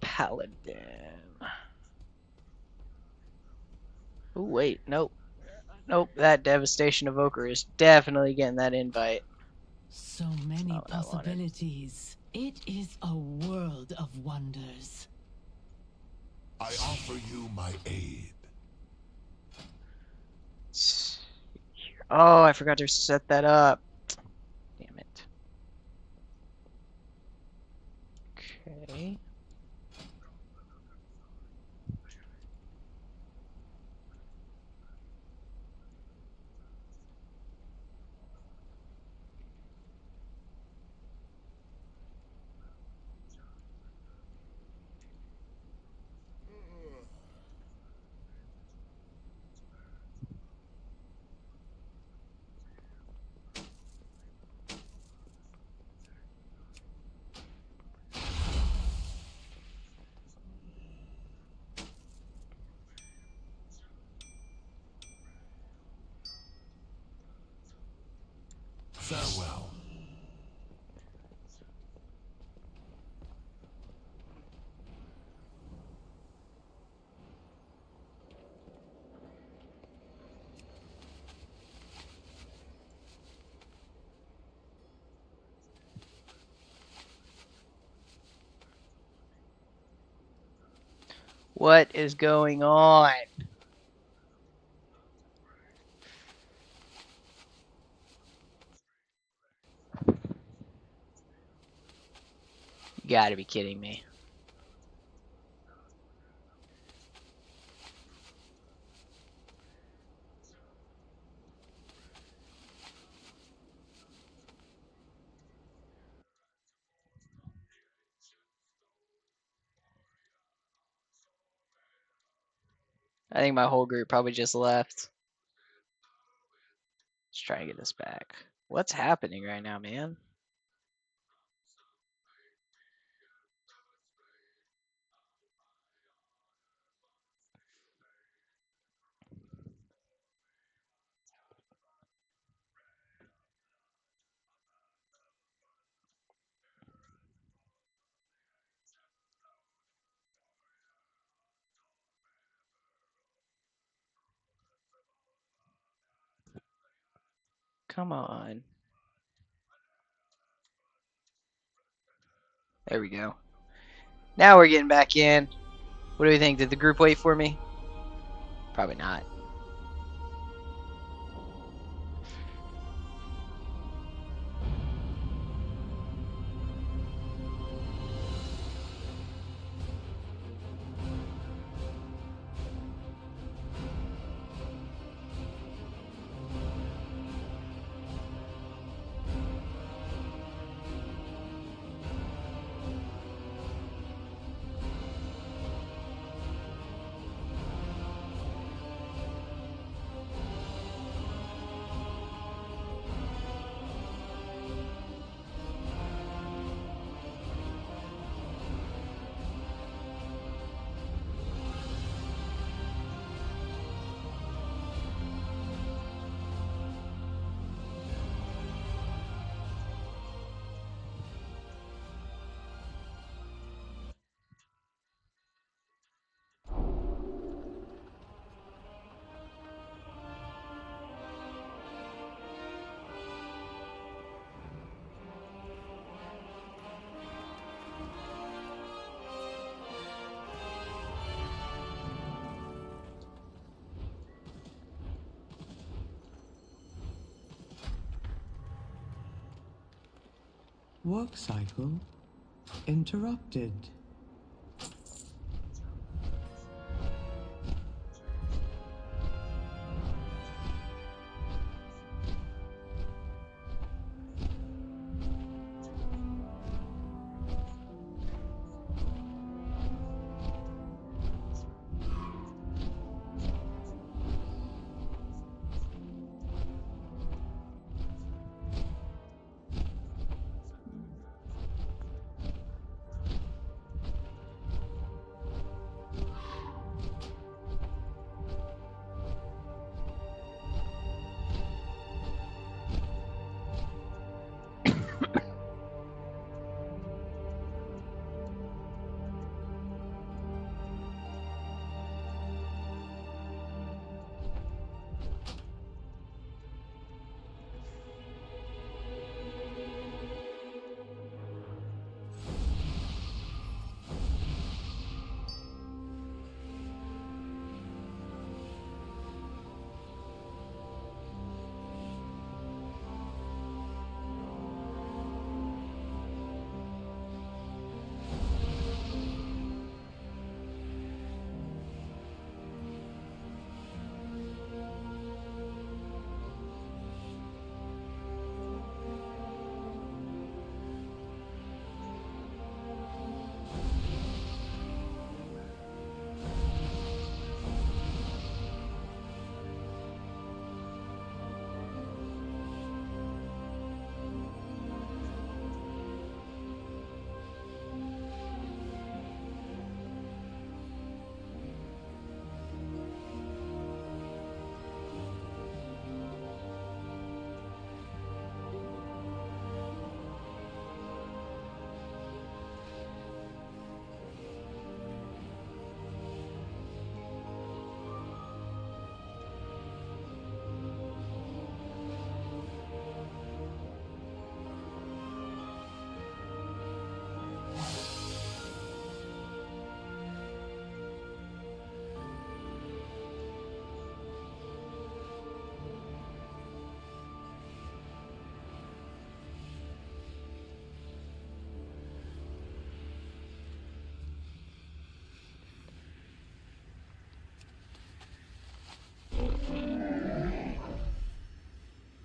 Paladin. Oh wait, nope. Nope, that Devastation Evoker is definitely getting that invite. So many Not what I wanted. possibilities. It is a world of wonders. I offer you my aid. Oh, I forgot to set that up. Damn it. Okay. Farewell. What is going on? You gotta be kidding me. I think my whole group probably just left. Let's try and get this back. What's happening right now, man? Come on. There we go. Now we're getting back in. What do you think? Did the group wait for me? Probably not. Work cycle interrupted.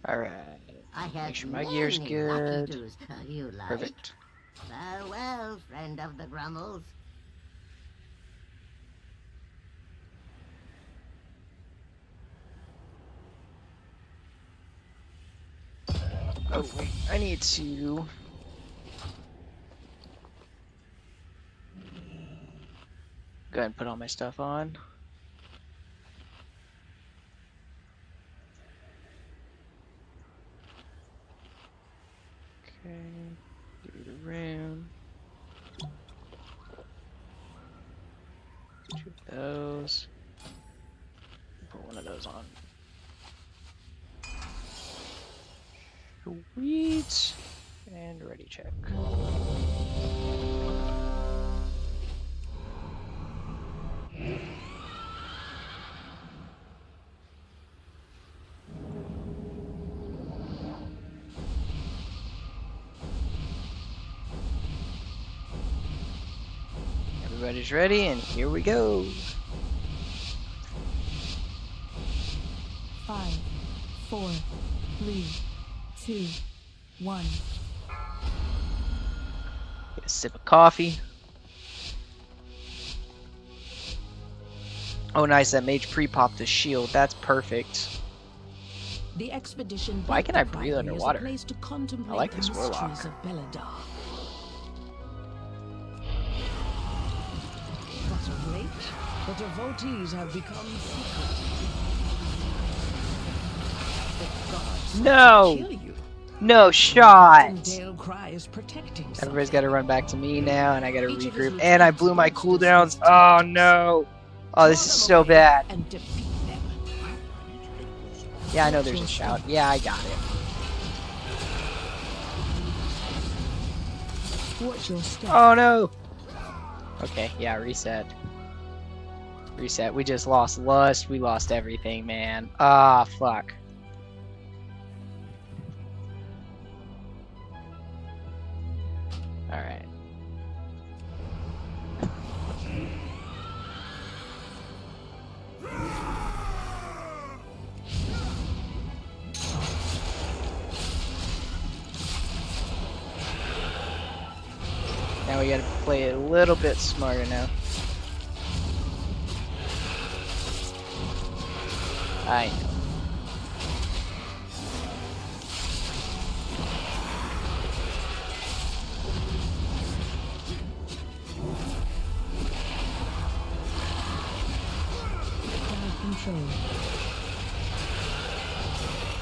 Alright. I have Make sure my gear's many good. lucky do's you like. Perfect. Farewell, friend of the Grummles. Oh wait, I need to go ahead and put all my stuff on. Okay, do the room. Two of those. Put one of those on. Sweet. And ready check. Everybody's ready, and here we go. 5, 4, 3, 2, 1. Get a sip of coffee. Oh, nice! That mage pre-popped the shield. That's perfect. The expedition Why built can the I breathe priory underwater? as a place to contemplate like the this warlock. mysteries of Belladar. But of late, the devotees have become secret. The gods No! kill you. No shot! Dale cries protecting Everybody's something. got to run back to me now, and I got to Each of his regroup. And I blew my lieutenants cooldowns. wants Oh to no! Oh, this is Draw them so away bad. and defeat them. Yeah, I know there's a shout. Yeah, I got it. Watch your step. Oh no! Okay, yeah, reset. Reset. We just lost lust. We lost everything, man. Ah, fuck. you gotta play it a little bit smarter now. I know. Crowd control.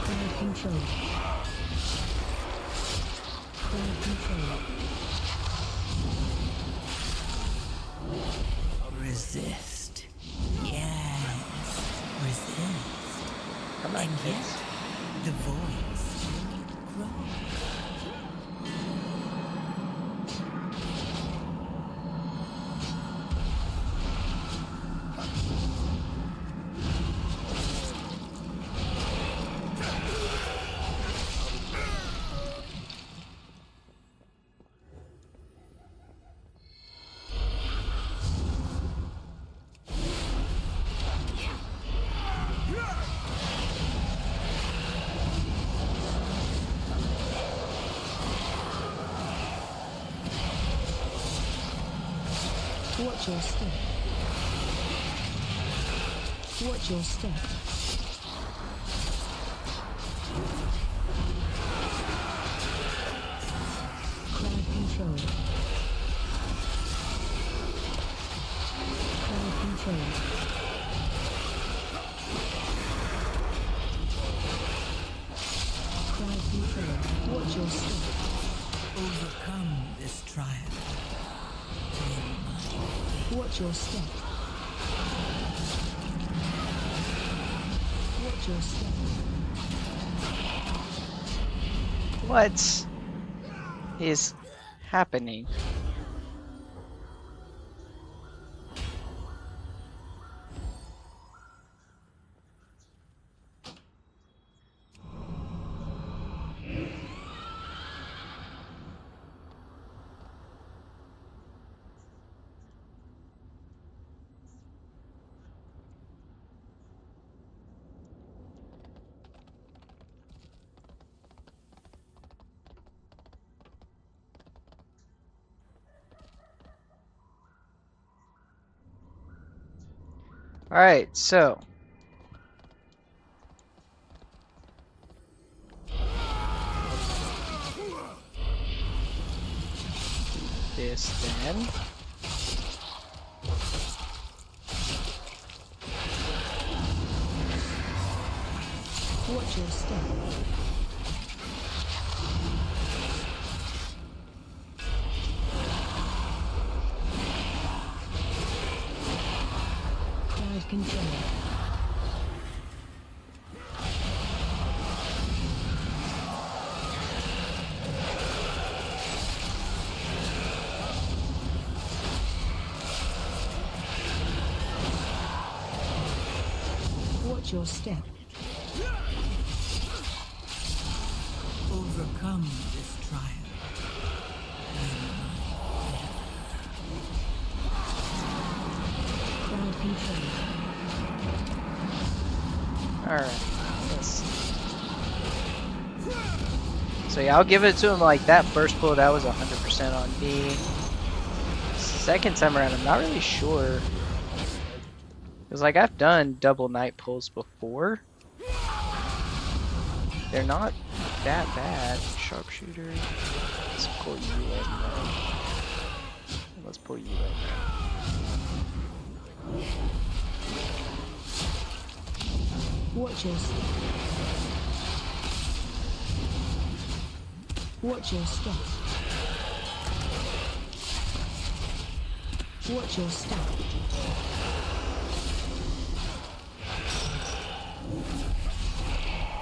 Crowd control. Crowd control. Resist. Yes. Resist. Come on, And kids. yet, the voice grows. Watch your step. Watch your step. Crowd control. Crowd control. Crowd control. Watch your step. Overcome this trial. Watch your step. Watch your step. What is happening? Alright, so this then. Watch your step. Crowd control. Watch your step. Overcome this trial. Crowd control. Alright. So yeah, I'll give it to him like that first pull, that was 100% on me. Second time around, I'm not really sure. Because like I've done double night pulls before. They're not that bad. Sharpshooter. Let's pull you in there. Let's pull you in there. Watch your step. Watch your step. Watch your step.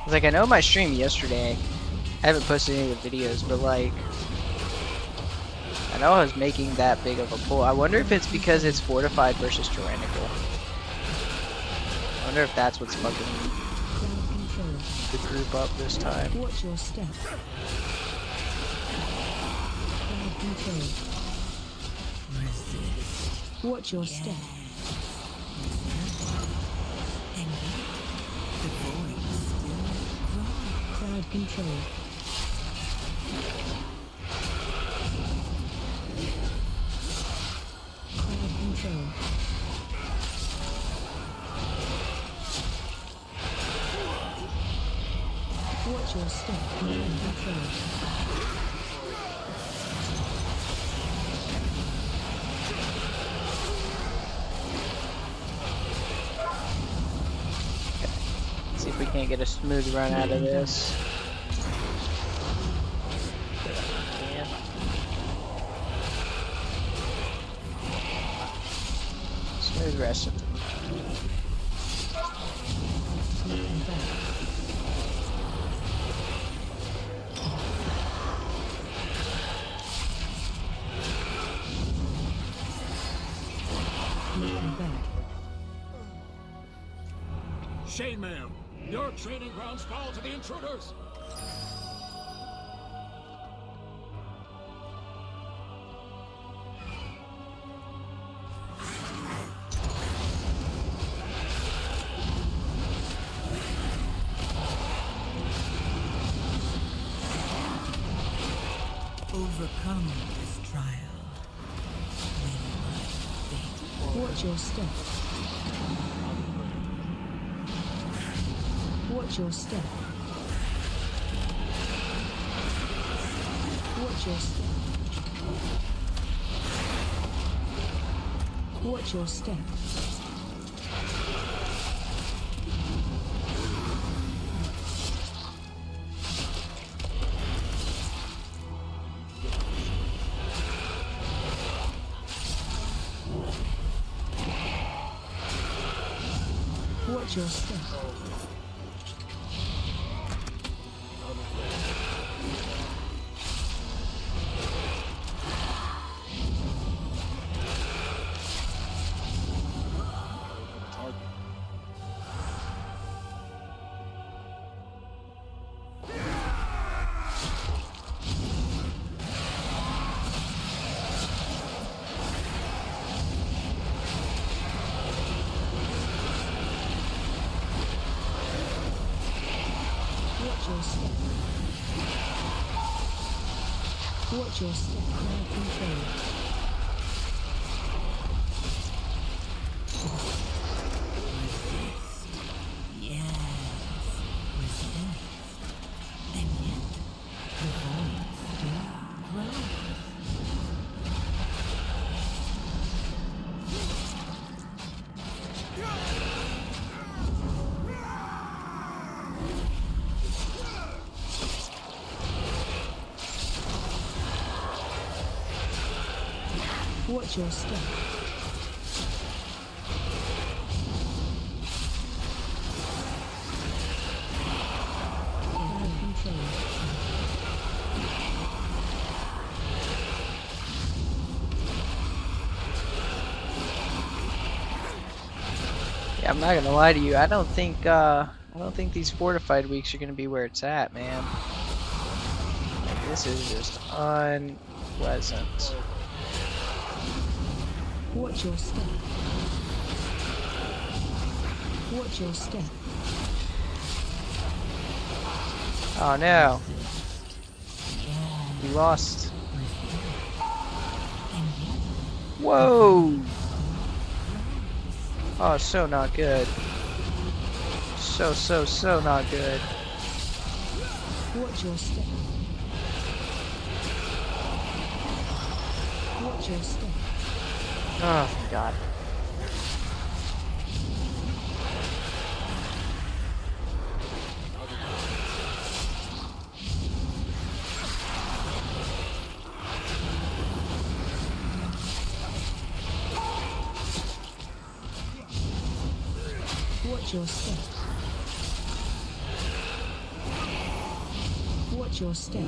Like I know my stream yesterday, I haven't posted any of the videos, but like I know I was making that big of a pull. I wonder if it's because it's fortified versus tyrannical. I wonder if that's what's fucking the group up this time. Watch your step. Crowd control. Resist. Watch your step. And yet, the voice still grows. Crowd control. control. Watch your step. Command control. See if we can't get a smooth run out of this. Yeah. Smooth rest of Chainmail, your training grounds fall to the intruders. Overcome this trial. When my fate. Watch your step. Watch your step. Watch your step. Watch your step. Watch your step. Watch your step. Crowd control. Yes, resist. And yet, the void still grows. Watch your step. Crowd control. Yeah, I'm not gonna lie to you. I don't think these fortified weeks are gonna be where it's at, man. Like, this is just unpleasant. Watch your step. Watch your step. Oh no. We lost. Whoa! Oh, so not good. So not good. Watch your step. Watch your step. Oh, God. Watch your step. Watch your step.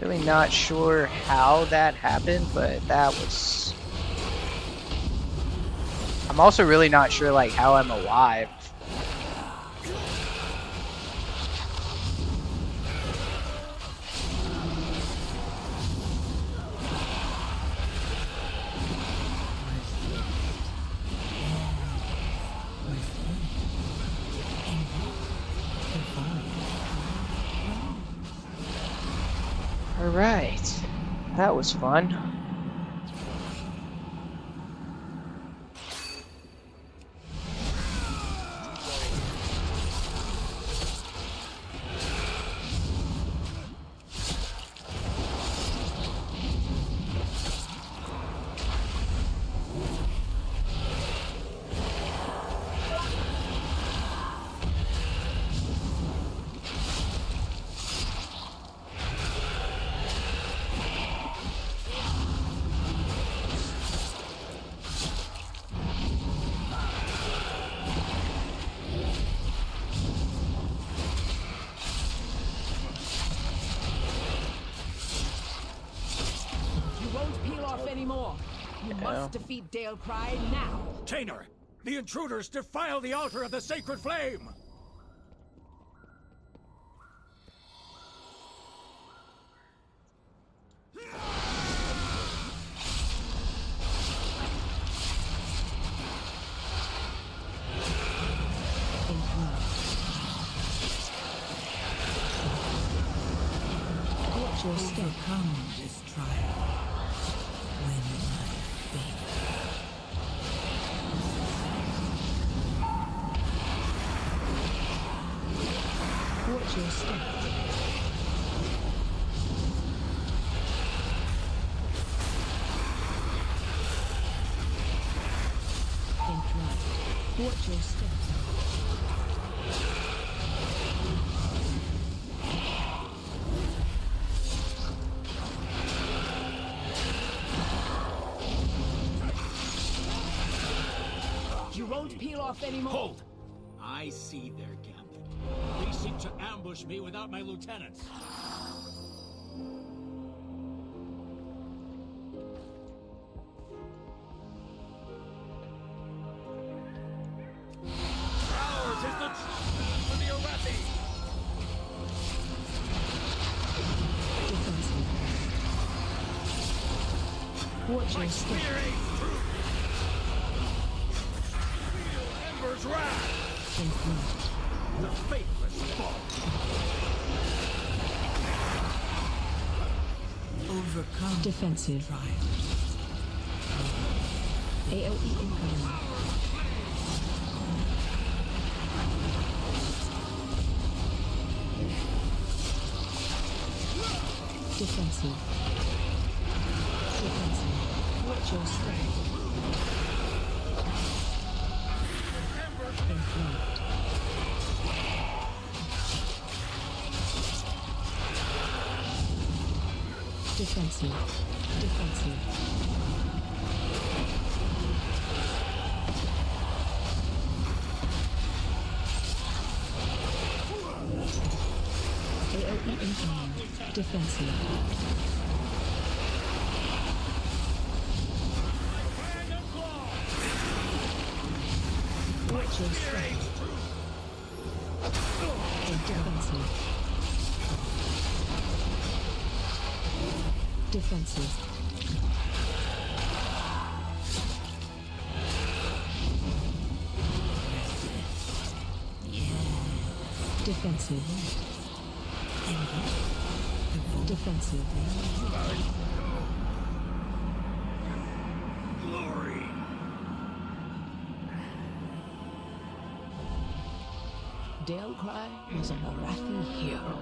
Really not sure how that happened, but that was... I'm also really not sure, like, how I'm alive. Alright. That was fun. You won't peel off anymore. You must defeat Dale Cry now. Tainer, the intruders defile the altar of the sacred flame! Overcome this trial when life fails. Watch your step. Think right. Watch your step. You won't peel off anymore. Hold! I see their gambit. They seek to ambush me without my lieutenants. Ours is the triumph for the Arathi! Watch your step. Spear aids through! Feel Ember's wrath! Think right. The faithless fall! Overcome Defensive. trial. AOE incoming. Defensive. Defensive. Watch your step. Think right. Defensive. Defensive. AOE incoming. Defensive. Watch your step. Defensive. Defensive. Defensive. Defensive. Glory! Dalcry was an Arathi hero.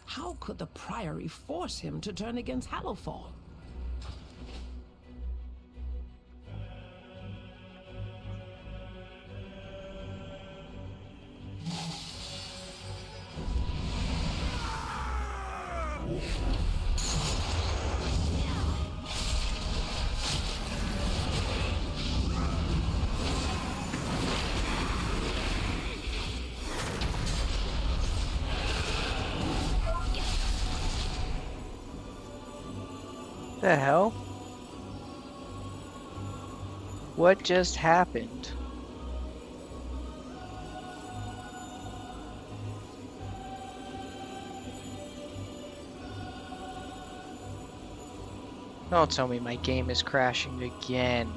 How could the Priory force him to turn against Hallowfall? The hell? What just happened? Don't tell me my game is crashing again.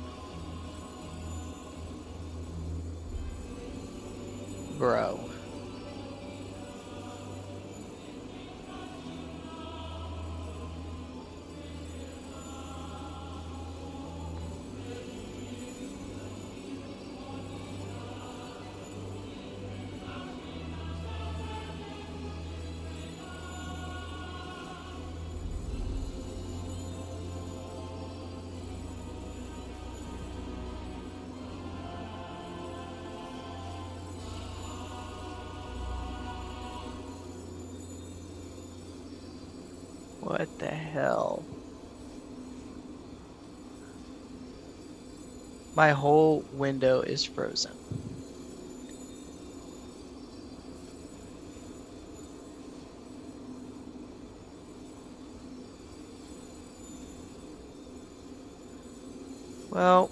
Bro. What the hell? My whole window is frozen. Well,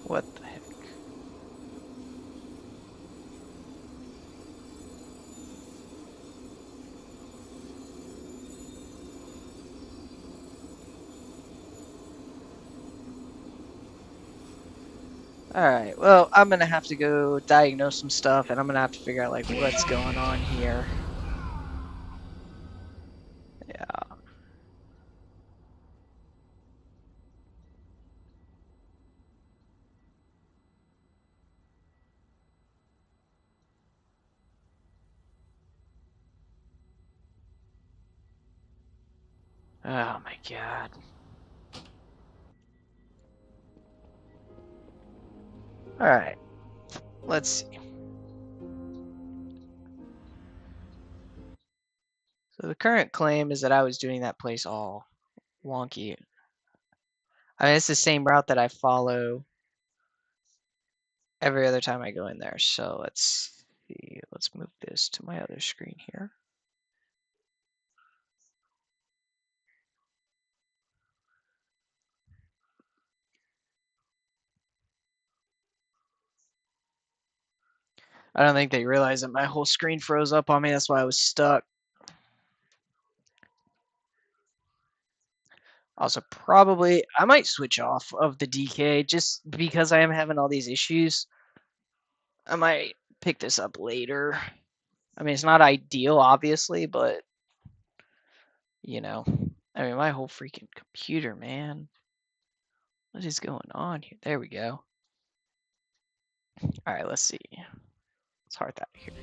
what the heck? Alright, well, I'm gonna have to go diagnose some stuff, and I'm gonna have to figure out, like, what's going on here. Yeah. Oh my god. Alright, let's see. So the current claim is that I was doing that place all wonky. I mean, it's the same route that I follow every other time I go in there. So let's see. Let's move this to my other screen here. I don't think they realized that my whole screen froze up on me. That's why I was stuck. Also, probably, I might switch off of the DK just because I am having all these issues. I might pick this up later. I mean, it's not ideal, obviously, but, you know. I mean, my whole freaking computer, man. What is going on here? There we go. Alright, let's see. Let's heart that here.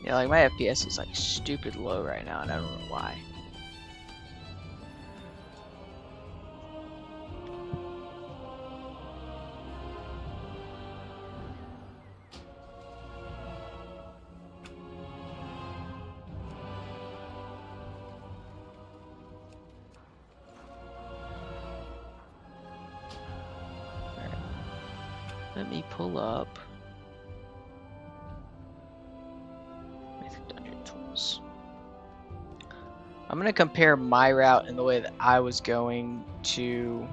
Yeah, like my FPS is like stupid low right now, and I don't know why. Alright. Let me pull up Mythic Dungeon Tools. I'm gonna compare my route and the way that I was going to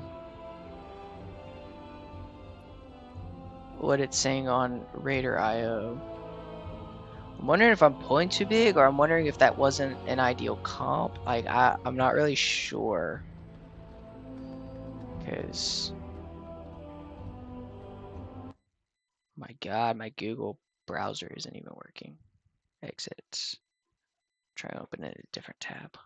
what it's saying on Raider.io. I'm wondering if I'm pulling too big, or I'm wondering if that wasn't an ideal comp. Like, I'm not really sure. Because, my god, my Google browser isn't even working. Exit. Try to open it in a different tab.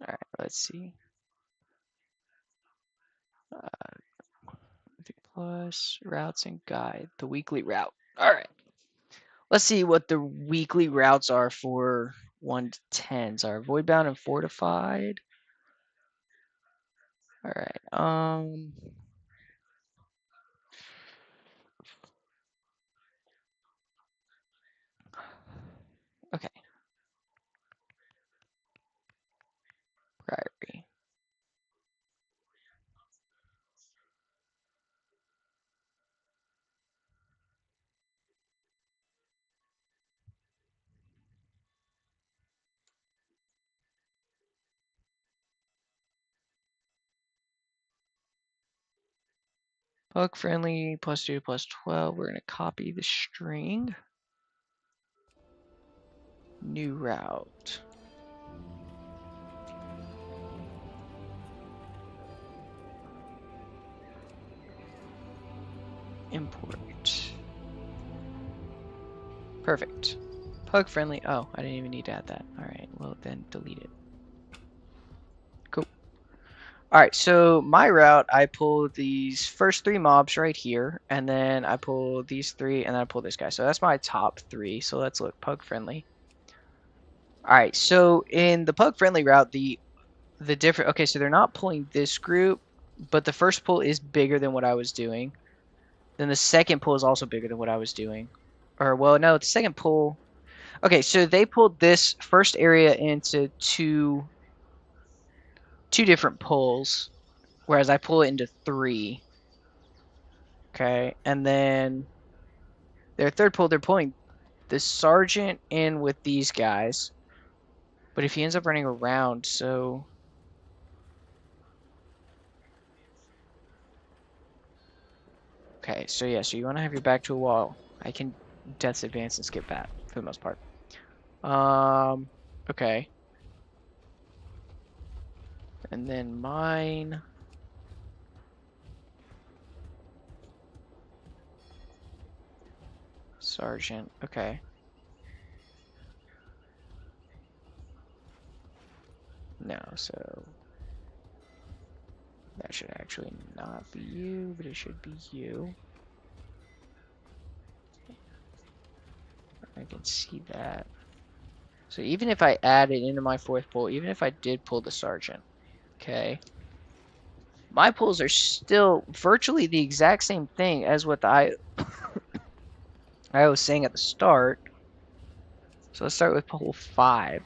Alright, let's see. Plus routes and guide. The weekly route. Alright. Let's see what the weekly routes are for 1 to 10s. Are voidbound and fortified. Alright. Okay. Priory. Bug friendly +2 +12. We're going to copy the string. New route. Import. Perfect. Pug friendly. Oh, I didn't even need to add that. Alright, well then delete it. Cool. Alright, so my route, I pull these first 3 mobs right here, and then I pull these 3, and then I pull this guy. So that's my top 3. So let's look pug friendly. Alright, so in the pug friendly route, the different, okay, so they're not pulling this group, but the first pull is bigger than what I was doing. Then the second pull is also bigger than what I was doing. Or, well, no, the second pull, okay, so they pulled this first area into two different pulls, whereas I pull it into 3. Okay, and then their third pull, they're pulling the sergeant in with these guys. But if he ends up running around, so... Okay, so yeah, so you want to have your back to a wall. I can death's advance and skip that, for the most part. Okay. And then mine... Sergeant, okay. No, so... That should actually not be you, but it should be you. I can see that. So even if I add it into my 4th pull, even if I did pull the sergeant, okay, my pulls are still virtually the exact same thing as what I was saying at the start. So let's start with pull 5.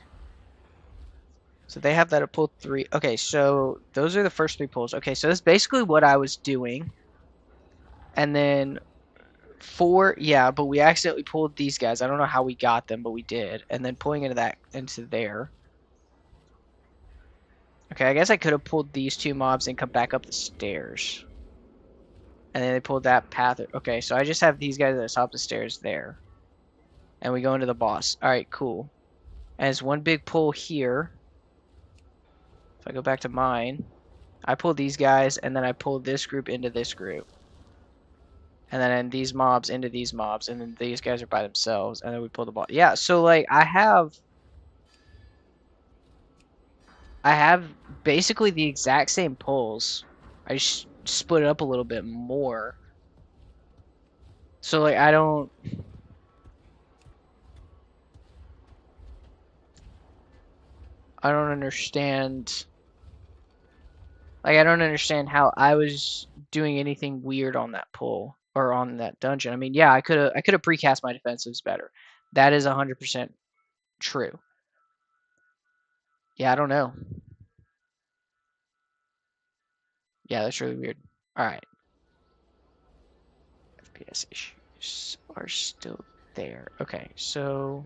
So they have that at pull 3. Okay, so those are the first 3 pulls. Okay, so that's basically what I was doing. And then 4, yeah, but we accidentally pulled these guys. I don't know how we got them, but we did. And then pulling into there. Okay, I guess I could have pulled these 2 mobs and come back up the stairs. And then they pulled that path. Okay, so I just have these guys at the top of the stairs there. And we go into the boss. Alright, cool. And it's one big pull here. If I go back to mine, I pull these guys, and then I pull this group into this group. And then these mobs into these mobs, and then these guys are by themselves, and then we pull the boss. Yeah, so like I have basically the exact same pulls. I just split it up a little bit more. So like I don't understand. Like I don't understand how I was doing anything weird on that pull or on that dungeon. I mean, yeah, I could have precast my defensives better. That is 100% true. Yeah, I don't know. Yeah, that's really weird. All right. FPS issues are still there. Okay, so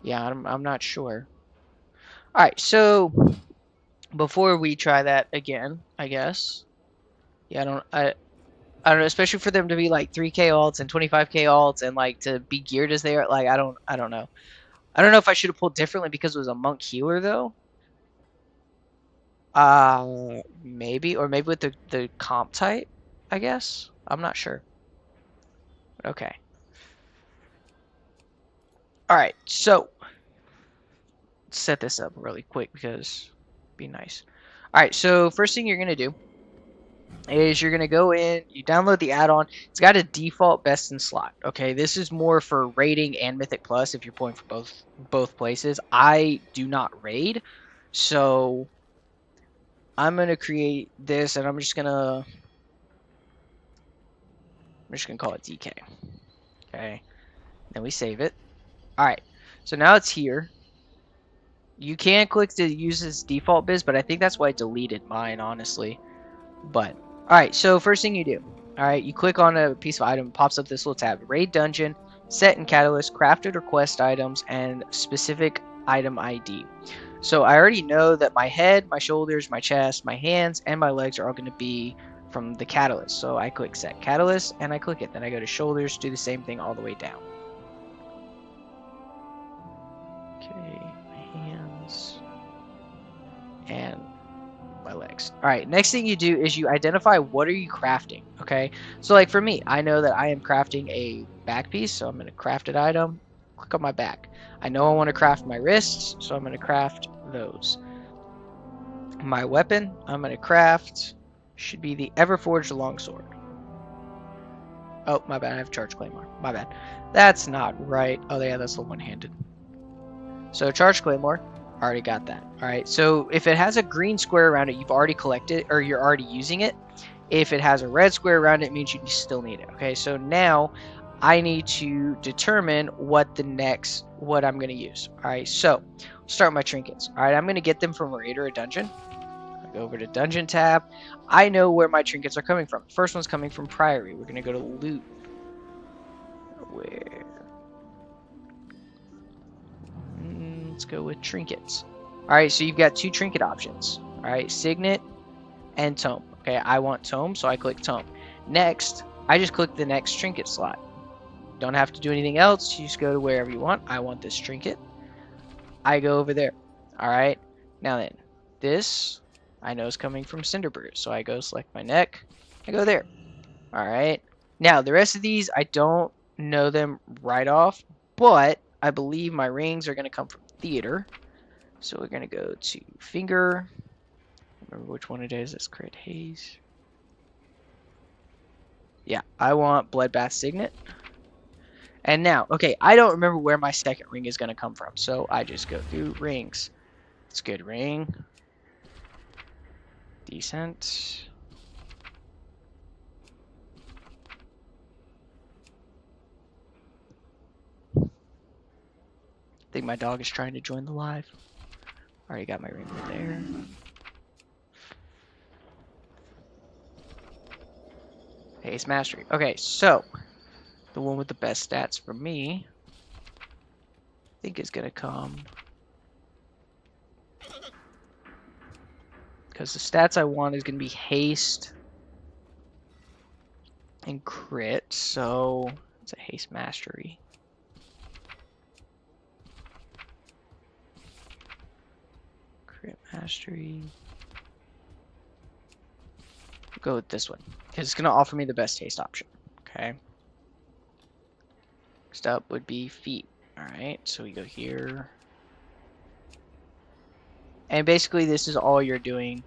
yeah, I'm not sure. All right, so before we try that again, I guess. Yeah, I don't know, especially for them to be like 3K alts and 25K alts and like to be geared as they are. Like I don't know. I don't know if I should have pulled differently because it was a monk healer though. Maybe, or maybe with the comp type, I guess. I'm not sure. Okay. All right, so set this up really quick because it'd be nice. All right, so first thing you're gonna do is you're gonna go in, you download the add-on. It's got a default best in slot. Okay, this is more for raiding and Mythic Plus if you're pulling for both places. I do not raid, so I'm gonna create this, and I'm just gonna call it DK. Okay, then we save it. All right, so now it's here. You can click to use this default biz, but I think that's why I deleted mine, honestly. But all right, so first thing you do, all right, you click on a piece of item, pops up this little tab: raid dungeon, set and catalyst, crafted or quest items, and specific item ID. So I already know that my head, my shoulders, my chest, my hands, and my legs are all going to be from the catalyst. So I click set catalyst and I click it. Then I go to shoulders, do the same thing all the way down. Okay, my hands and my legs. All right, next thing you do is you identify what are you crafting. Okay, so like for me, I know that I am crafting a back piece, so I'm going to craft an item, click on my back. I know I want to craft my wrists, so I'm going to craft those. My weapon I'm going to craft should be the Everforged longsword. Oh, my bad, I have charge claymore. My bad. That's not right. Oh yeah, that's the one-handed. So charge claymore, already got that. All right, so if it has a green square around it, you've already collected, or you're already using it. If it has a red square around it, it means you still need it. Okay, so now I need to determine what I'm going to use. All right, so start my trinkets. All right, I'm going to get them from a raid or a dungeon. I go over to dungeon tab. I know where my trinkets are coming from. First one's coming from Priory. We're going to go to loot. Where? Let's go with trinkets. Alright, so you've got two trinket options. Alright, signet and tome. Okay, I want tome, so I click tome. Next, I just click the next trinket slot. Don't have to do anything else. You just go to wherever you want. I want this trinket. I go over there. Alright, now then, this I know is coming from Cinderbrew, so I go select my neck. I go there. Alright, now the rest of these I don't know them right off, but I believe my rings are going to come from theater. So we're going to go to finger. Remember which one it is. It's Crit Haze. Yeah, I want Bloodbath Signet. And now, okay, I don't remember where my second ring is going to come from. So I just go through rings. It's a good ring. Decent. I think my dog is trying to join the live. Already got my ring right there. Haze Mastery. Okay, so the one with the best stats for me, I think is gonna come because the stats I want is gonna be haste and crit. So it's a haste mastery. Crit mastery. Go with this one because it's gonna offer me the best haste option. Okay. Next up would be feet. Alright, so we go here. And basically this is all you're doing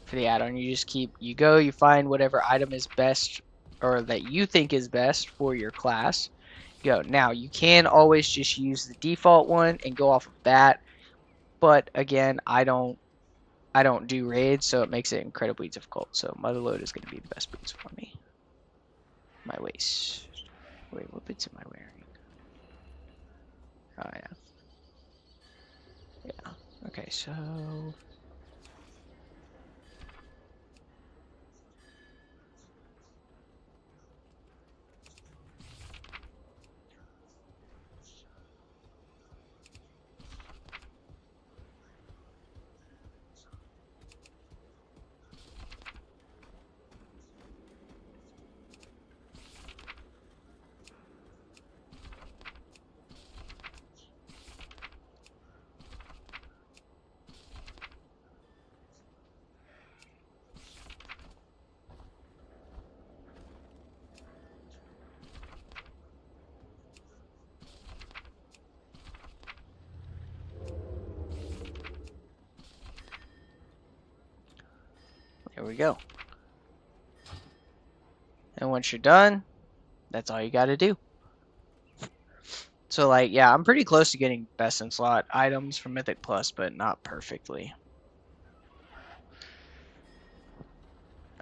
for the add-on. You just you find whatever item is best or that you think is best for your class. Go. Now you can always just use the default one and go off of that. But again, I don't do raids, so it makes it incredibly difficult. So Motherload is going to be the best boots for me. My waist. Wait, what boots am I wearing? Oh yeah. Yeah. Okay, so There we go. And once you're done, that's all you got to do. So, like, yeah, I'm pretty close to getting best in slot items from Mythic Plus, but not perfectly.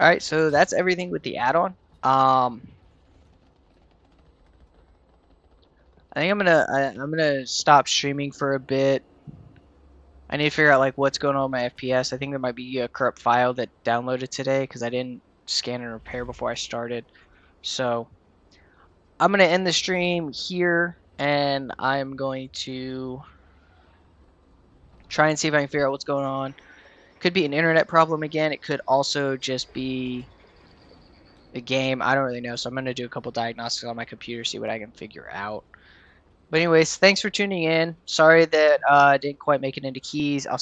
Alright, so that's everything with the add-on. I think I'm gonna stop streaming for a bit. I need to figure out like what's going on with my FPS. I think there might be a corrupt file that downloaded today because I didn't scan and repair before I started. So I'm gonna end the stream here, and I'm going to try and see if I can figure out what's going on. Could be an internet problem again. It could also just be the game. I don't really know. So I'm gonna do a couple diagnostics on my computer, see what I can figure out. But anyways, thanks for tuning in. Sorry that I didn't quite make it into keys. I'll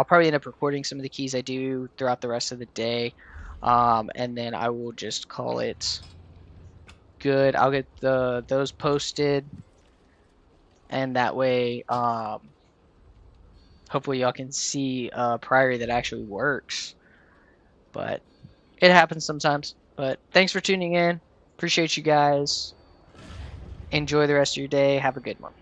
probably end up recording some of the keys I do throughout the rest of the day. And then I will just call it good. I'll get those posted. And that way, hopefully y'all can see a Priory that actually works. But it happens sometimes. But thanks for tuning in. Appreciate you guys. Enjoy the rest of your day. Have a good one.